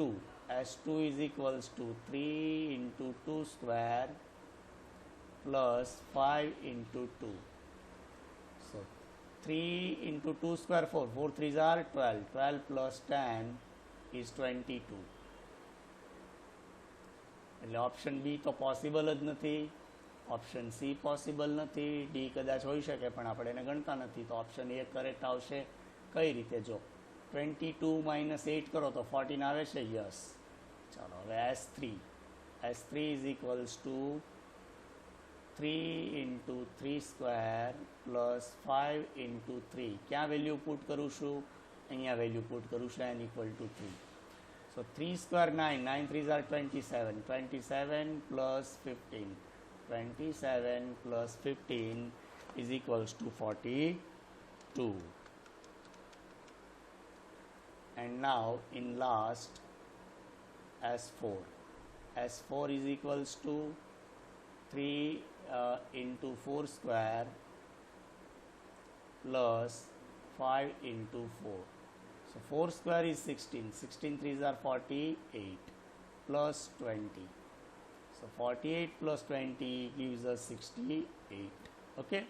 is equals to 3 into 2 square plus 5 into 2. So 3 into 2 square 4, 4 3s are 12, 12 plus 10 is 22. એટલે option B તો પોસિબલ જ નથી, ઓપ્શન સી પોસિબલ નથી, ડી કદાચ હોઈ શકે પણ આપણે એને ગણતા નથી, તો ઓપ્શન એ કરેક્ટ આવશે. કઈ રીતે? જો 22 minus 8 કરો તો 14 આવે છે, યસ. ચાલો હવે S3 is equals to 3 into 3 square plus 5 into 3. ક્યાં વેલ્યુ પુટ કરું છું? અહીંયા વેલ્યુ પુટ કરું છું, n equal to 3. So 3 square 9, 9 3s are 27, 27 plus 15, 27 plus 15 is equals to 42. And now in last S4 is equals to 3 into 4 square plus 5 into 4. So 4 square is 16, 16 3s are 48 plus 20. So 48 plus 20 gives us 68. Okay.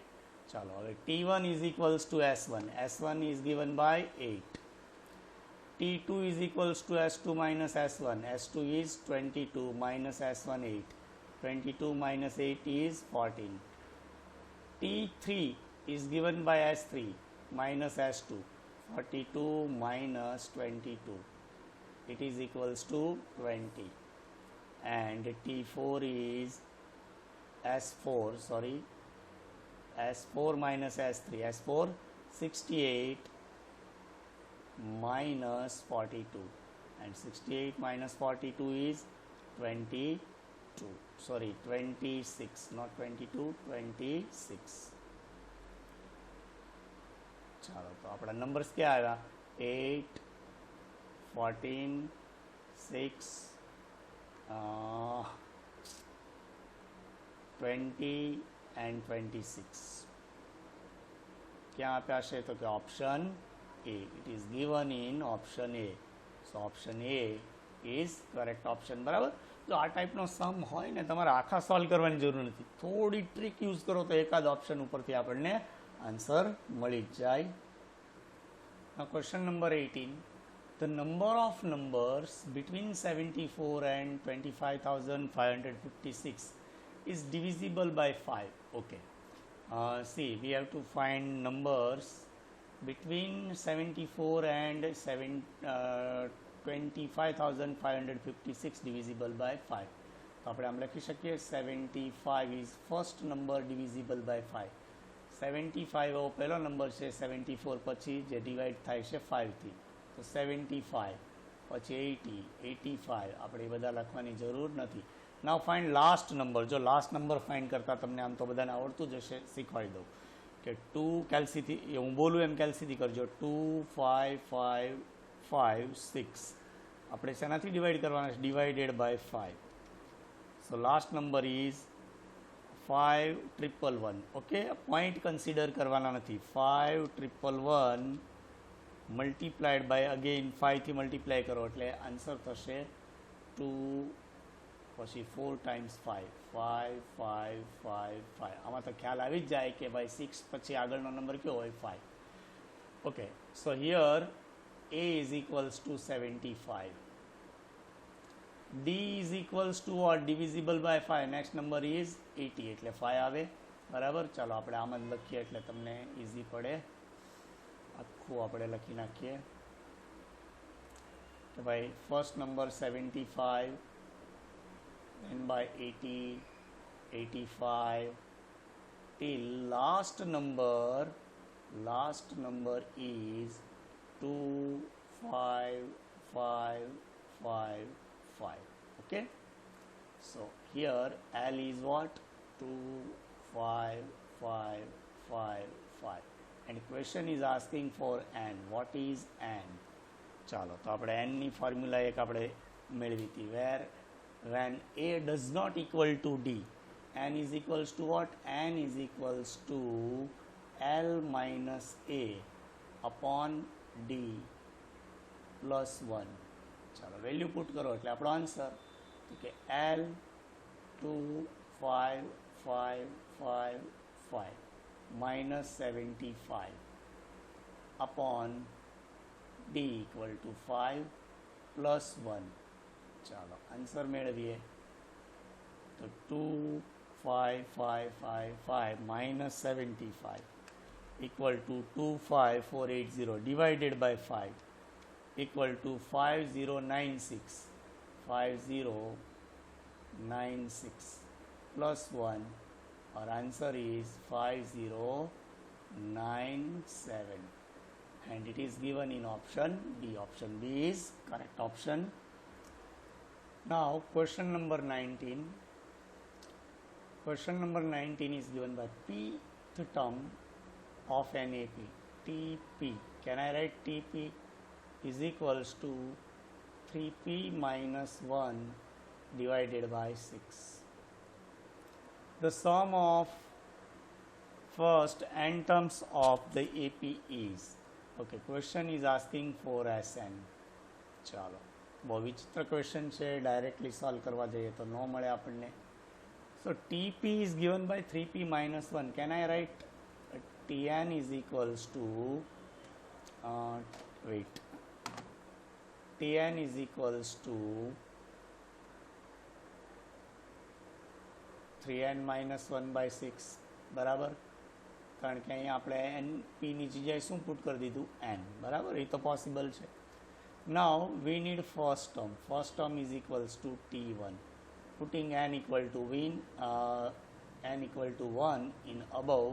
Chalo, T1 is equals to S1. S1 is given by 8. T2 is equals to S2 minus S1. S2 is 22 minus S1 8. 22 minus 8 is 14. T3 is given by S3 minus S2. 42 minus 22. It is equals to 20. And T4 is S4 minus S3. S4 68 minus 42. And 68 minus 42 is 22. Sorry, 26. Not 22, 26. ચાલો તો આપણા numbers ક્યાં આવ્યા? 8, 14, 6, 20 and 26. ક્યાં આપ્યા છે? તો કે option A. It is given in option A. So option A is correct option. બરાબર. જો આ ટાઈપનો સમ હોય ને તમારે આખા સોલ્વ કરવાની જરૂર નથી, થોડી ટ્રીક યુઝ કરો તો એકાદ ઓપ્શન ઉપરથી આપણને આન્સર મળી જ જાય. Now question number 18. The number of numbers between 74 and 25,556 is divisible by 5. Okay. See, we have to find numbers between 74 and 25,556 divisible by 5. તો આપણે આમ લખી શકીએ 75 is first number divisible by 5. 75 એવો પહેલો નંબર છે, 74 પછી જે ડિવાઈડ થાય છે 5 થી, તો 75 પછી 80, 85 આપણે એ બધા લખવાની જરૂર નથી. નાઉ ફાઇન્ડ લાસ્ટ નંબર. જો લાસ્ટ નંબર ફાઇન્ડ કરતાં તમને આમ તો બધાને આવડતું જ હશે, શીખવાડી દઉં કે 2 કેલ્સીથી, હું બોલું એમ કેલ્સીથી કરજો. 2 5 5 5 6 આપણે શેનાથી ડિવાઈડ કરવાના છે? Divided by 5. So last number is 5111. Okay, point consider કરવાના નથી. 5111 મલ્ટીપ્લાઈડ બાય અગેન 5 થી મલ્ટીપ્લાય કરો એટલે આન્સર થશે 2 પછી 4 times 5, 5 5 5 5. આમાં તો ખ્યાલ આવી જ જાય કે ભાઈ 6 પછી આગળનો નંબર કયો હોય? 5. Okay, so here A is equals to 75. D is equals to or divisible by 5. Next number is 80 એટલે 5 આવે. બરાબર. ચાલો આપણે આમ જ લખીએ એટલે તમને ઇઝી પડે. આખું આપણે લખી નાખીએ કે ભાઈ first number 75, then by 80, 85 till last number is 2 5 5 5 5. Okay, so here L is what? 2 5 5, 5, 5. And question is asking for n. What is n? ચાલો તો આપણે n ની ફોર્મ્યુલા એક આપણે મેળવી હતી વેર when a does not equal to d, n is equals to what? N is equals to L minus a upon d plus 1. ચાલો value put કરો એટલે આપણો આન્સર કે L 2 5 5 5 5 minus 75 upon d equal to 5 plus 1. ચાલો answer મેળવીએ તો 2 5 5 5 5 minus 75 equal to 25480 divided by 5 equal to 5096 5096 plus 1. Our answer is 5097 and it is given in option B. Option B is correct option. Now question number 19. Question number 19 is given by pth term of an AP. TP. Can I write TP is equals to 3p minus 1 divided by 6. The sum of first n terms of the AP is. Okay, question is asking for Sn. ચાલો બહુ વિચિત્ર question છે, directly solve કરવા જઈએ તો ન મળે આપણને. So TP is given by 3p minus 1. Can I write Tn is equals to Tn is equals to 3n minus 1 by 6 બરાબર, કારણ કે અહીંયા આપણે એન પીની જગ્યાએ શું પુટ કરી દીધું n બરાબર, એ તો પોસિબલ છે. Now we need first term is equals to T1, putting n equal to n equal to 1 in above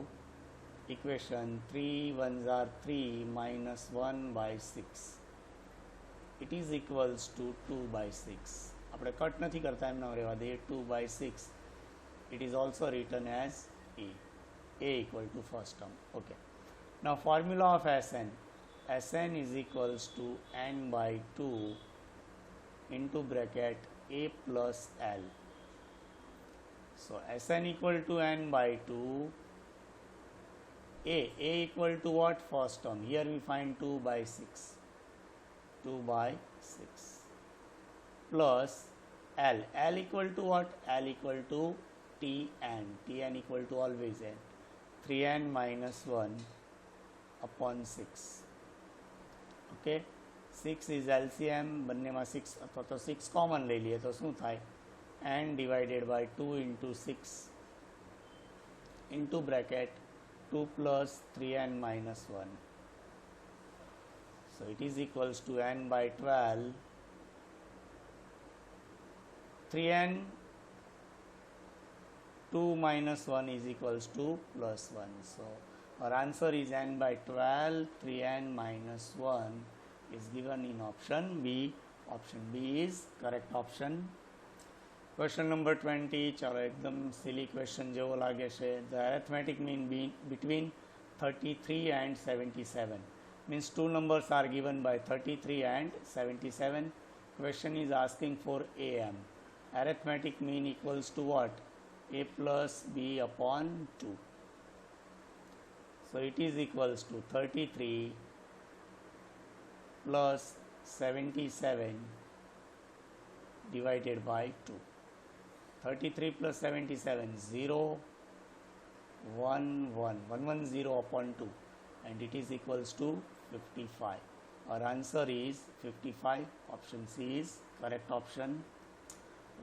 equation 3 1s are 3 minus 1 by 6. It is equals to 2 by 6. આપણે cut નથી કરતા, એમ ન રહેવા દઈએ 2 by 6. It is also written as a equal to first term. Okay, now formula of Sn is equals to n by 2 into bracket a plus L. So Sn equal to n by 2, a equal to what? First term. Here we find 2 by 6, 2 by 6 plus L equal to what? L equal to Tn equal to always n, 3n minus 1 upon 6. Okay, 6 is LCM, બંનેમાં 6 અથવા તો 6 common લઈ લઈએ તો શું થાય? n divided by 2 into 6 into bracket 2 plus 3n minus 1. So it is equals to n by 12, 3n 2 minus 1 is equals to plus 1. So our answer is n by 12, 3n minus 1 is given in option B. Option B is correct option. Question number 20. ચાલો એકદમ silly question જેવો લાગે છે. The arithmetic mean between 33 and 77 means two numbers are given by 33 and 77. Question is asking for AM. Arithmetic mean equals to what? A plus b upon 2. So it is equals to 33 plus 77 divided by 2. 33 plus 77, 0, 1, 1, 110 upon 2, and it is equals to 55. Our answer is 55. Option C is correct option.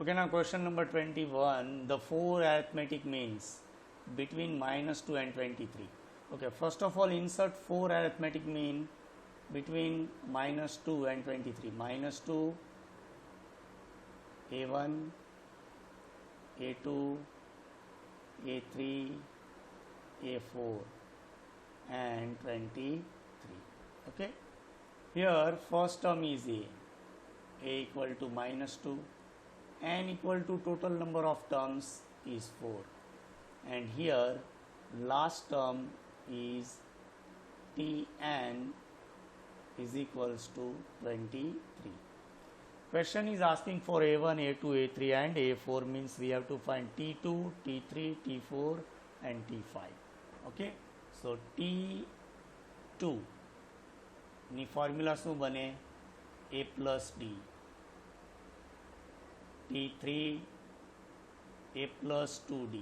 Okay, now question number 21. The four arithmetic means between minus 2 and 23. Okay, first of all insert four arithmetic mean between minus 2 and 23. Minus 2, A1, A2, A3, A4 and 23. Okay, here first term is A equal to minus 2, n equal to total number of terms is 4, and here last term is Tn is equals to 23. Question is asking for A1, A2, A3 and A4, means we have to find T2, T3, T4 and T5. Okay, so T2 ની formula શું બને? A plus D. T3 A plus 2D.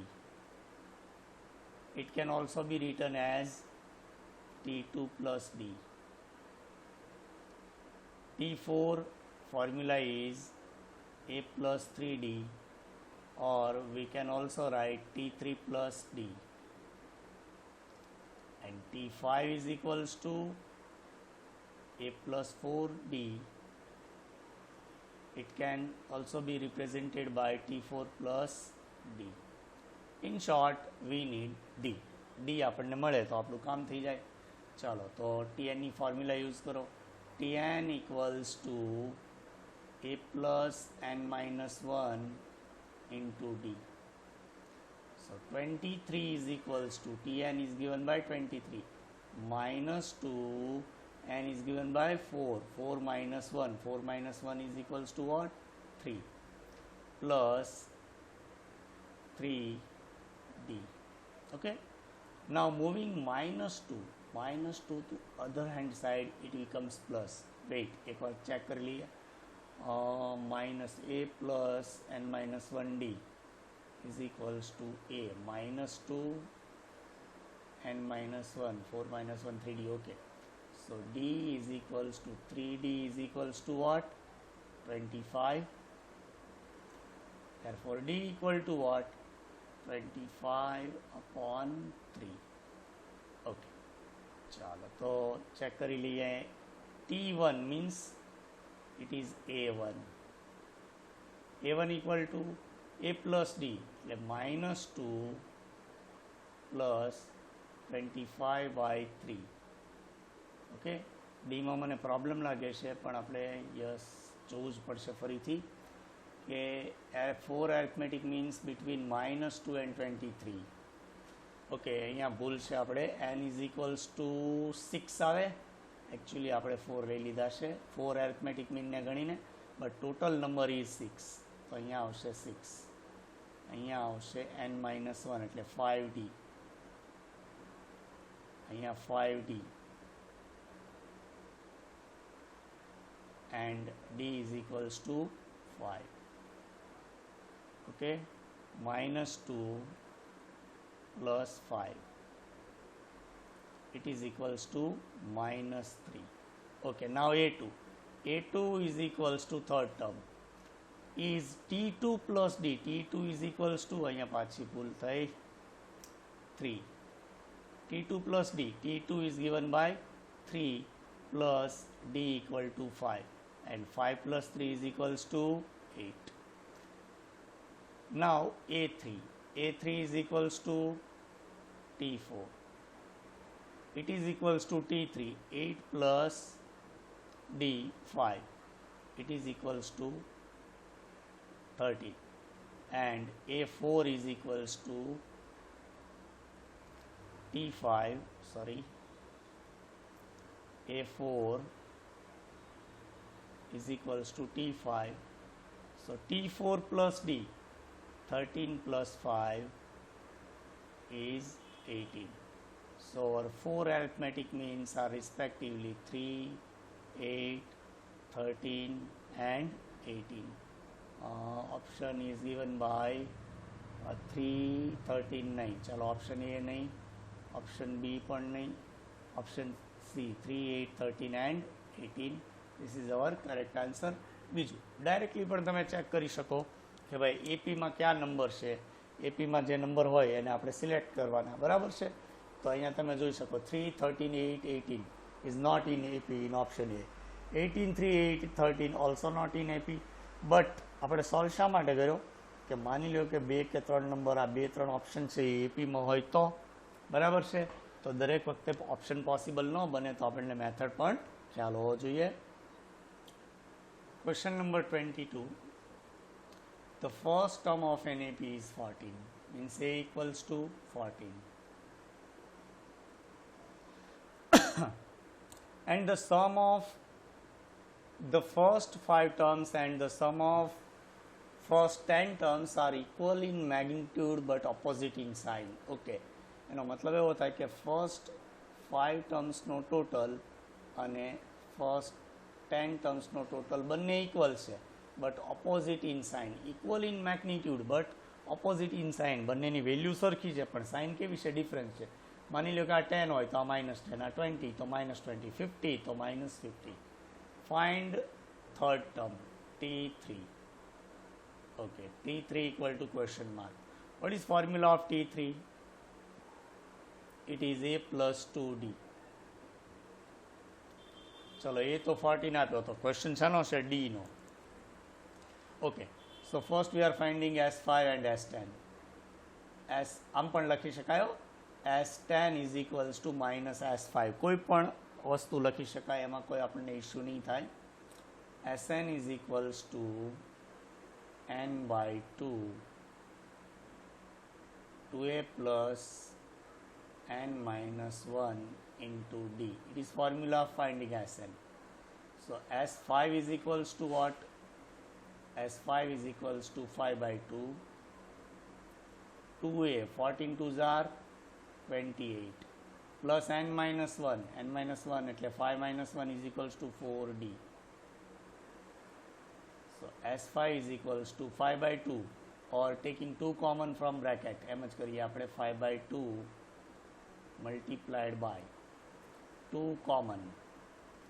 It can also be written as T2 plus D. T4 formula is A plus 3D, or we can also write T3 plus D. And T5 is equals to A plus 4D. It can also be represented by T4 plus D. In short, we need D. D આપણને મળે તો આપણું કામ થઈ જાય. ચાલો તો Tn ની ફોર્મ્યુલા યુઝ કરો. Tn equals to A plus n minus 1 into D. So 23 is equals to Tn is given by 23 minus 2, n is given by 4. 4 minus 1. 4 minus 1 is equals to what? 3 plus 3D. Okay. Now moving minus 2 to other hand side, it becomes plus. Wait, एक बार check कर लिया. Minus A plus n minus 1D is equals to A minus 2 n minus 1. 4 minus 1 3D. Okay. So D is equals to 3D is equals to what? 25. Therefore D equal to what? 25 upon 3. Okay. ચાલો તો check કરી લઈએ. T1 means it is A1. A1 equal to A plus D, એટલે minus 2 plus 25 by 3. Okay, ડીમાં મને problem લાગે છે, પણ આપણે યસ જોવું જ પડશે ફરીથી કે 4 arithmetic means between minus 2 and 23. Okay, અહીંયા ભૂલ છે, આપણે n is equals to 6 આવે. એકચ્યુઅલી આપણે 4 લઈ લીધા છે 4 arithmetic mean ને ગણીને, બટ ટોટલ નંબર ઇઝ 6. તો અહીંયા આવશે 6, અહીંયા આવશે n minus 1 એટલે 5D, અહીંયા 5D and D is equals to 5. Okay, minus 2 plus 5, it is equals to minus 3. Okay, now A2 is equals to third term is T2 plus D. T2 is equals to, અહીંયા પાછી ભૂલ થઈ, 3. T2 plus D. T2 is given by 3 plus D equal to 5, and 5 plus 3 is equals to 8. Now A3 is equals to T4. It is equals to T3. 8 plus D 5. It is equals to 30. And A4 is equals to T5. Sorry. A4 is equals to T5. So T4 plus D. 13 plus 5 is 18. So our 4 arithmetic means are respectively 3, 8, 13 and 18. Option is given by 3, 13 नहीं. चलो option A नहीं, option B पण नहीं, option C 3, 8, 13 and 18. This is our correct answer. બીજું directly પણ તમે check કરી શકો કે ભાઈ એપીમાં કયા નંબર છે, એપીમાં જે નંબર હોય એને આપણે સિલેક્ટ કરવાના, બરાબર છે. તો અહીંયા તમે જોઈ શકો 3, 13, 8, 18 is not in AP in option A. 18, 3, 8, 13 also not in AP. But આપણે સોલ્વ શા માટે કર્યો કે માની લો કે 2 કે 3 નંબર આ 2-3 ઓપ્શન છે એ એપીમાં હોય તો, બરાબર છે. તો દરેક વખતે ઓપ્શન પોસિબલ ન બને તો આપણને મેથડ પણ ખ્યાલ હોવો જોઈએ. Question number 22. The first term of an AP is 14, means A equals to 14. and the sum of the first 5 terms and the sum of first 10 terms are equal in magnitude but opposite in sign. Okay, એનો મતલબ એવો થાય કે first 5 ટર્મ્સનો total અને first 10 ટર્મ્સનો total બંને equal છે but opposite in sign. Equal in magnitude but opposite in sign. બંનેની વેલ્યુ સરખી છે પણ સાઇન કેવી છે, ડિફરન્સ છે. માની લો કે આ 10 હોય તો આ -10, આ 20 તો -20, 50 તો -50. Find third term T3. Okay, T3 equal to question mark. What is formula of T3? It is A plus 2D. ચલો એ તો 14 આપ્યો તો ક્વેશ્ચન શાનો છે, D નો. Okay, so first we are finding S5 and S10. આમ પણ લખી શકાયો, S10 is equals to minus S5. કોઈ પણ વસ્તુ લખી શકાય, એમાં કોઈ આપણને ઇશ્યુ નહીં થાય. Sn is equals to n by 2 2a plus n minus 1 into d. It is formula of finding Sn. So S5 is equals to what? S5 is equals to 5 by 2 2a 14 2s are 28 plus n minus 1 એટલે 5 minus 1 is equals to 4d. So S5 is equals to 5 by 2 or taking 2 common from bracket. એમ જ કરીએ આપણે 5 by 2 multiplied by 2 common.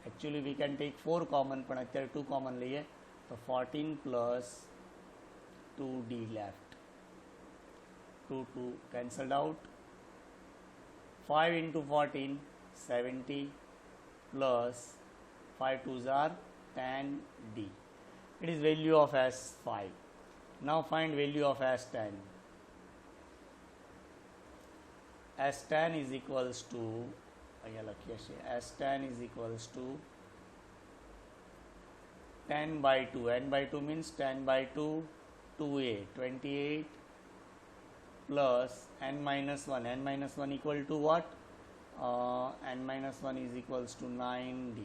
Actually we can take 4 common પણ અત્યારે 2 common લઈએ તો 14 plus 2d left. 2 cancelled out. 5 into 14 70 plus 5 2s are 10d. It is value of S5. Now find value of S10. S10 is equals to, S10 is equals to 10 by 2. N by 2 means 10 by 2, 2a, 28 plus n minus 1. N minus 1 equal to what? N minus 1 is equals to 9d.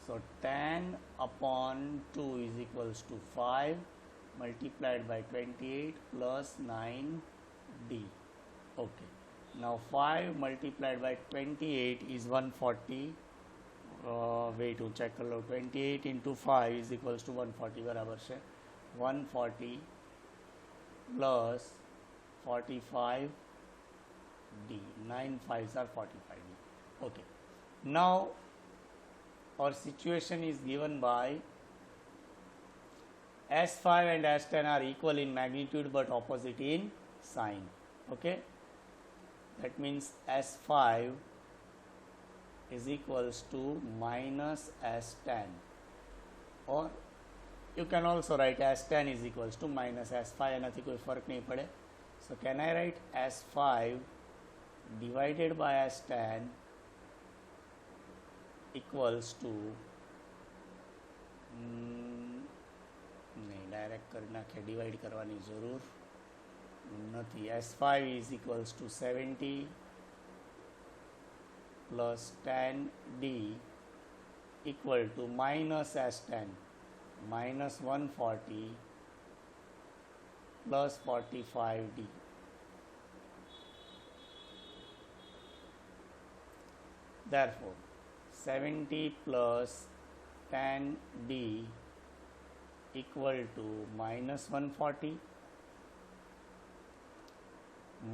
So 10 upon 2 is equals to 5 multiplied by 28 plus 9d. Okay. Now 5 multiplied by 28 is 140. Wait to check. 28 into 5 is equals to 140. बराबर છે 140 plus 45d. 9 5s are 45d. Okay. Now our situation is given by S5 and S10 are equal in magnitude but opposite in sign. Okay, that means S5 is equals to minus S10, or you can also write S10 is equals to minus S5. એનાથી કોઈ ફરક નહીં પડે. So can I write S5 divided by S10 equals to નહીં, direct કરી નાખે, divide કરવાની જરૂર નથી. S5 is equals to 70 plus 10d equal to minus S10 minus 140 plus 45d. Therefore 70 plus 10d equal to minus 140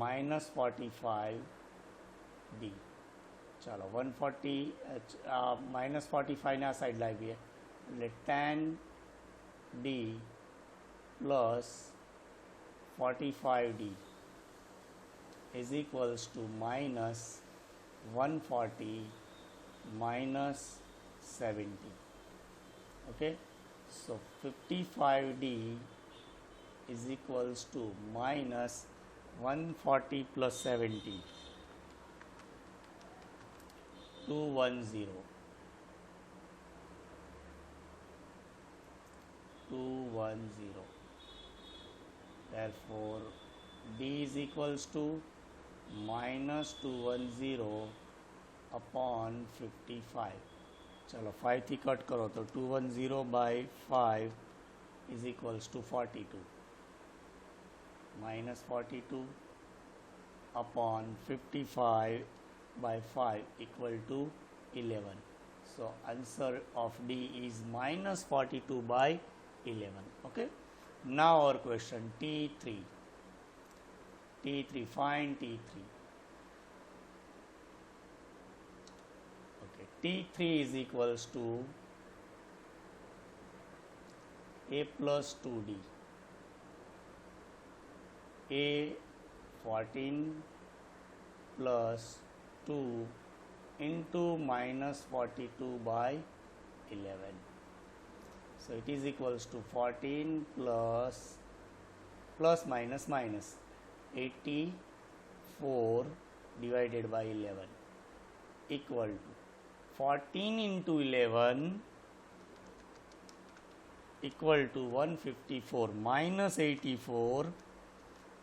minus 45d. ચાલો 140 minus 45 ના side લાવીએ એટલે 10d plus 45d is equals to minus 140 minus 70. Okay, so 55d is equals to minus 140 plus 70, 210. 210. Therefore d is equals to -210 upon 55. चलो 5 थी cut करो तो 210 by 5 is equals to 42. -42 upon 55 by 5 equal to 11. So answer of D is -42 by 11. Okay. Now our question T3. Find T3. Okay. T3 is equals to A plus 2D. A 14 plus 2 into -42 by 11. So it is equals to 14 plus minus 84 divided by 11 equal to 14 into 11 equal to 154 minus 84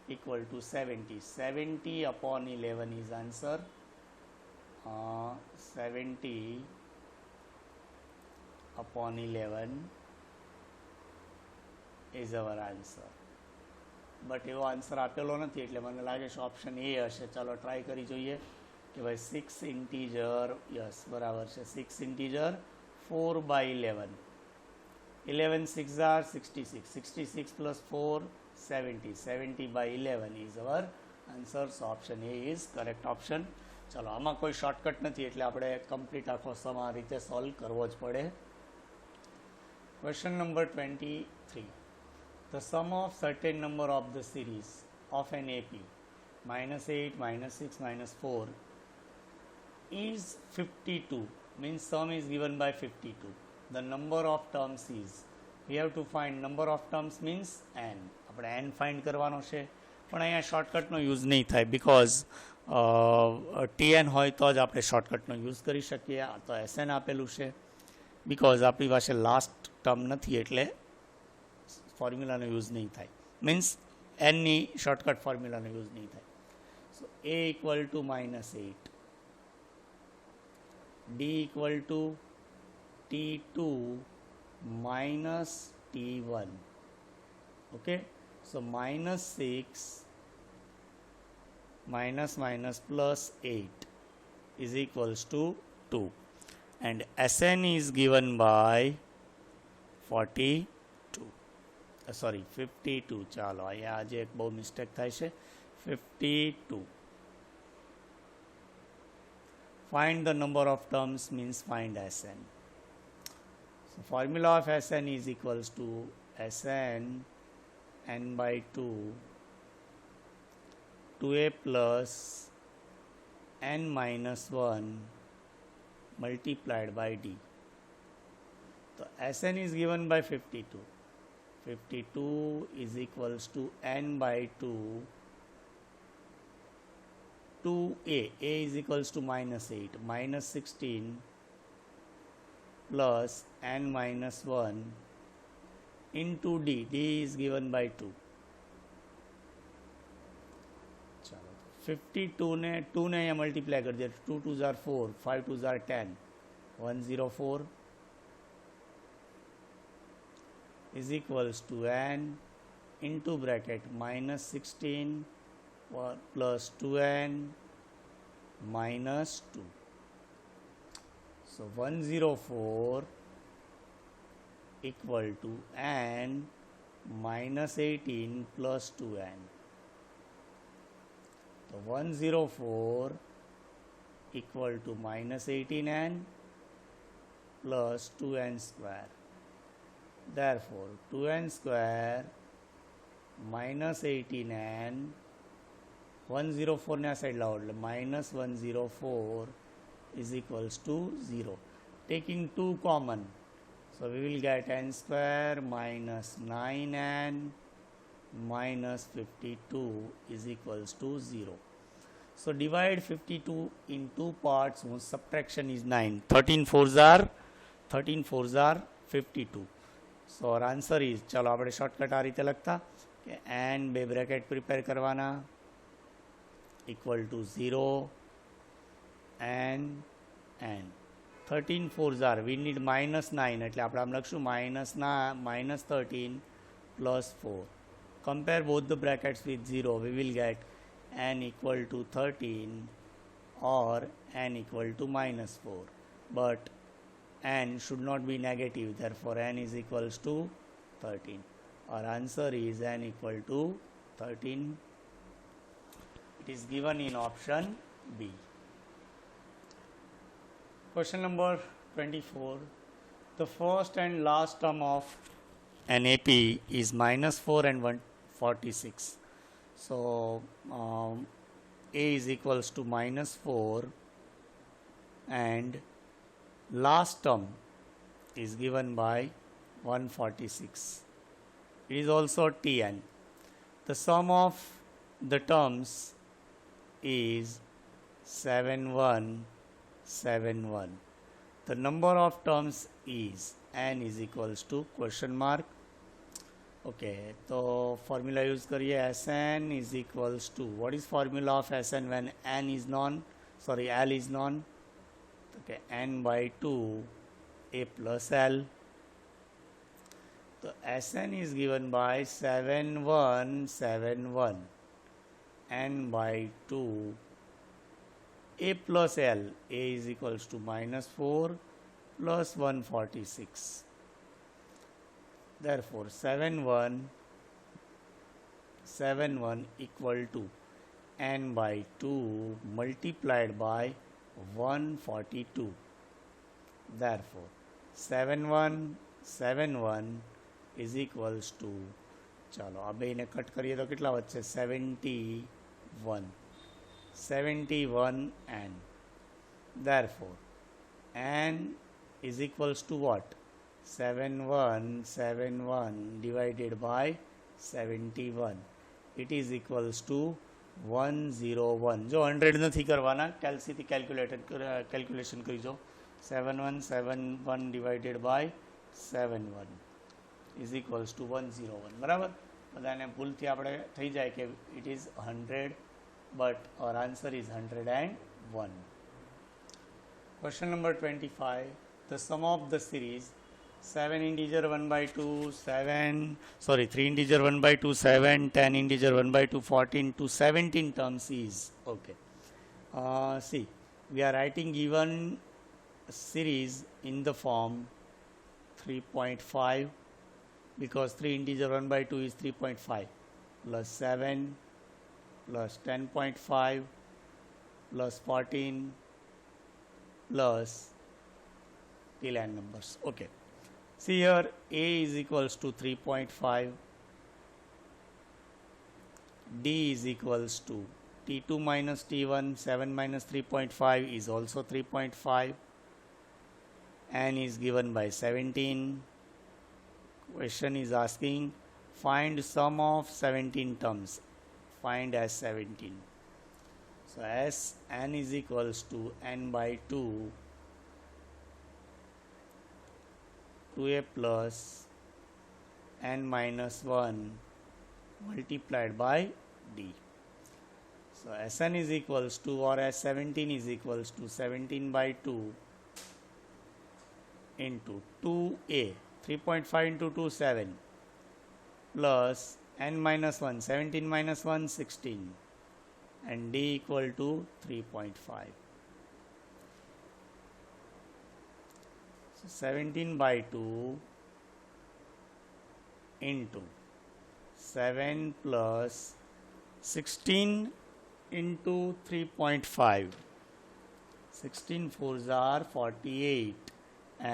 equal to 70. 70 upon 11 is answer. 70 upon 11 is our answer. But एवो answer आपेलो नहीं એટલે મને લાગે છે option A હશે. ચાલો try કરી જોઈએ કે ભાઈ 6 ઇન્ટીજર યસ બરાબર છે 6 integer 4 by 11. 11 6 are 66. 66 plus 4 70. 70 by 11 is our answer. So option A is correct option. चलो आमा कोई शॉर्टकट नहीं એટલે આપણે કમ્પ્લીટ આખો સમ આ રીતે સોલ્વ કરવો જ પડે. Question number 23. The sum of certain number of the series of an AP -8, -6, -4 is 52. Means sum is given by 52. The number of terms is, we have to find number of terms means n. આપણે n find કરવાનો છે પણ અહીંયા શોર્ટકટનો use નહીં થાય because TN હોય તો જ આપણે શોર્ટકટનો યુઝ કરી શકીએ. આ તો SN આપેલું છે બિકોઝ આપણી પાસે લાસ્ટ ટર્મ નથી એટલે ફોર્મ્યુલાનો યુઝ નહીં થાય. મીન્સ એનની શોર્ટકટ ફોર્મ્યુલાનો યુઝ નહીં થાય. સો A equal to -8, D equal to T2 minus T1. Okay, so -6 minus plus 8 is equals to 2 and SN is given by 52. ચાલો અહીંયા આજે એક બહુ મિસ્ટેક થાય છે 52. Find the number of terms means find SN. So formula of SN is equals to SN n by 2 2a plus n minus 1 multiplied by D. So SN is given by 52. 52 is equals to n by 2 2a. A is equals to -8 minus 16 plus n minus 1 into D. D is given by 2. 52 ने 2 ने यहाँ multiply कर दिया 2 2s are 4 5 2s are 10 104 is equals to n into bracket -16 plus 2n minus 2. So 104 equal to n minus 18 plus 2n. So 104 equal to -18n plus 2n square. Therefore 2n square minus 18n 104 ने आ side लाओ એટલે -104 is equals to 0. Taking 2 common, so we will get n square minus 9n minus 52 is equals to 0. So divide 52 in 2 parts. Subtraction is 9. 13 4s are 52. So our answer is, चलो આપણે shortcut આ રીતે લખતા કે n બે bracket prepare કરવાના equal to 0 and 13 fours are, we need -9 એટલે આપણે આમ લખશું -13 plus 4. Compare both the brackets with 0, we will get n equal to 13 or n equal to -4, but n should not be negative, therefore n is equals to 13. Our answer is n equal to 13. It is given in option B. Question number 24. The first and last term of an AP is -4 and 146. So A is equals to -4 and last term is given by 146. It is also Tn. The sum of the terms is 7171. The number of terms is n is equals to question mark. Okay, so formula use करिए, Sn is equals to, what is formula of Sn when n is non, sorry L is non? Okay, n by 2 A plus L. So Sn is given by 7171 n by 2 A plus L. A is equals to -4 plus 146. Therefore 7171 equal to n by 2 multiplied by 142. Therefore 7171 is equals to, ચાલો આ બેને cut કરીએ તો કેટલા વધશે, 71 n. Therefore n is equals to what, 7171 divided by 71. It is equals to 101. જો 100 નથી કરવાના, કેલ્સીથી કેલ્ક્યુલેશન કરી જો. 7171 divided by 71 is equals to 101. બરાબર, બધાને ભૂલથી આપણે થઈ જાય કે it is 100, but our answer is 101. Question number 25. The sum of the series 3 integer 1 by 2, 7, 10 integer 1 by 2, 14 to 17 terms is, okay. See, we are writing given series in the form 3.5, because 3 integer 1 by 2 is 3.5 plus 7 plus 10.5 plus 14 plus till n numbers. Okay, see here A is equals to 3.5, D is equals to T2 minus T1, 7 minus 3.5 is also 3.5, n is given by 17. Question is asking find sum of 17 terms, find as 17. So as n is equals to n by 2, 2a plus n minus 1 multiplied by d. So Sn is equals to, or as 17 is equals to 17 by 2 into 2a, 3.5 into 2, 7, plus n minus 1, 17 minus 1, 16, and d equal to 3.5. So 17 by 2 into 7 plus 16 into 3.5. 16 fours are 48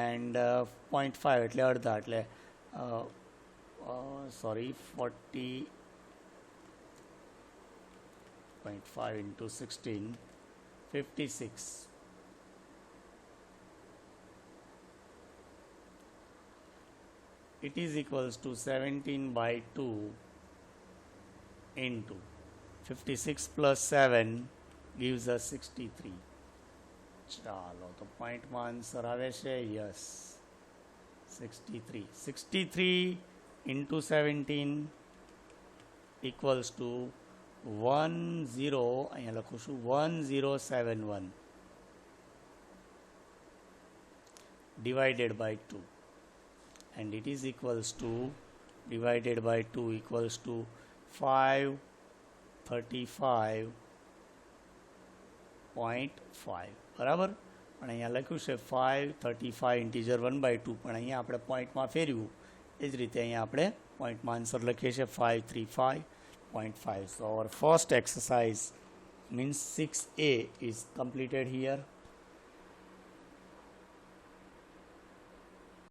and 0.5 એટલે અડધા, એટલે sorry 40.5 into 16, 56. It is equals to 17 by 2 into 56 plus 7 gives us 63. ચાલો તો પોઈન્ટમાં answer આવે છે yes 63. 63 into 17 equals to અહીંયા લખું છું 1071 divided by 2 and it is equals to divided by 2 equals to 535.5 બરાબર. પણ અહીંયા લખ્યું છે 535 ઇન્ટીજર 1/2 પણ અહીંયા આપણે પોઈન્ટમાં ફેરવ્યું એ જ રીતે અહીંયા આપણે પોઈન્ટમાં આન્સર લખીએ છીએ 535.5. So our first exercise means 6A is completed here.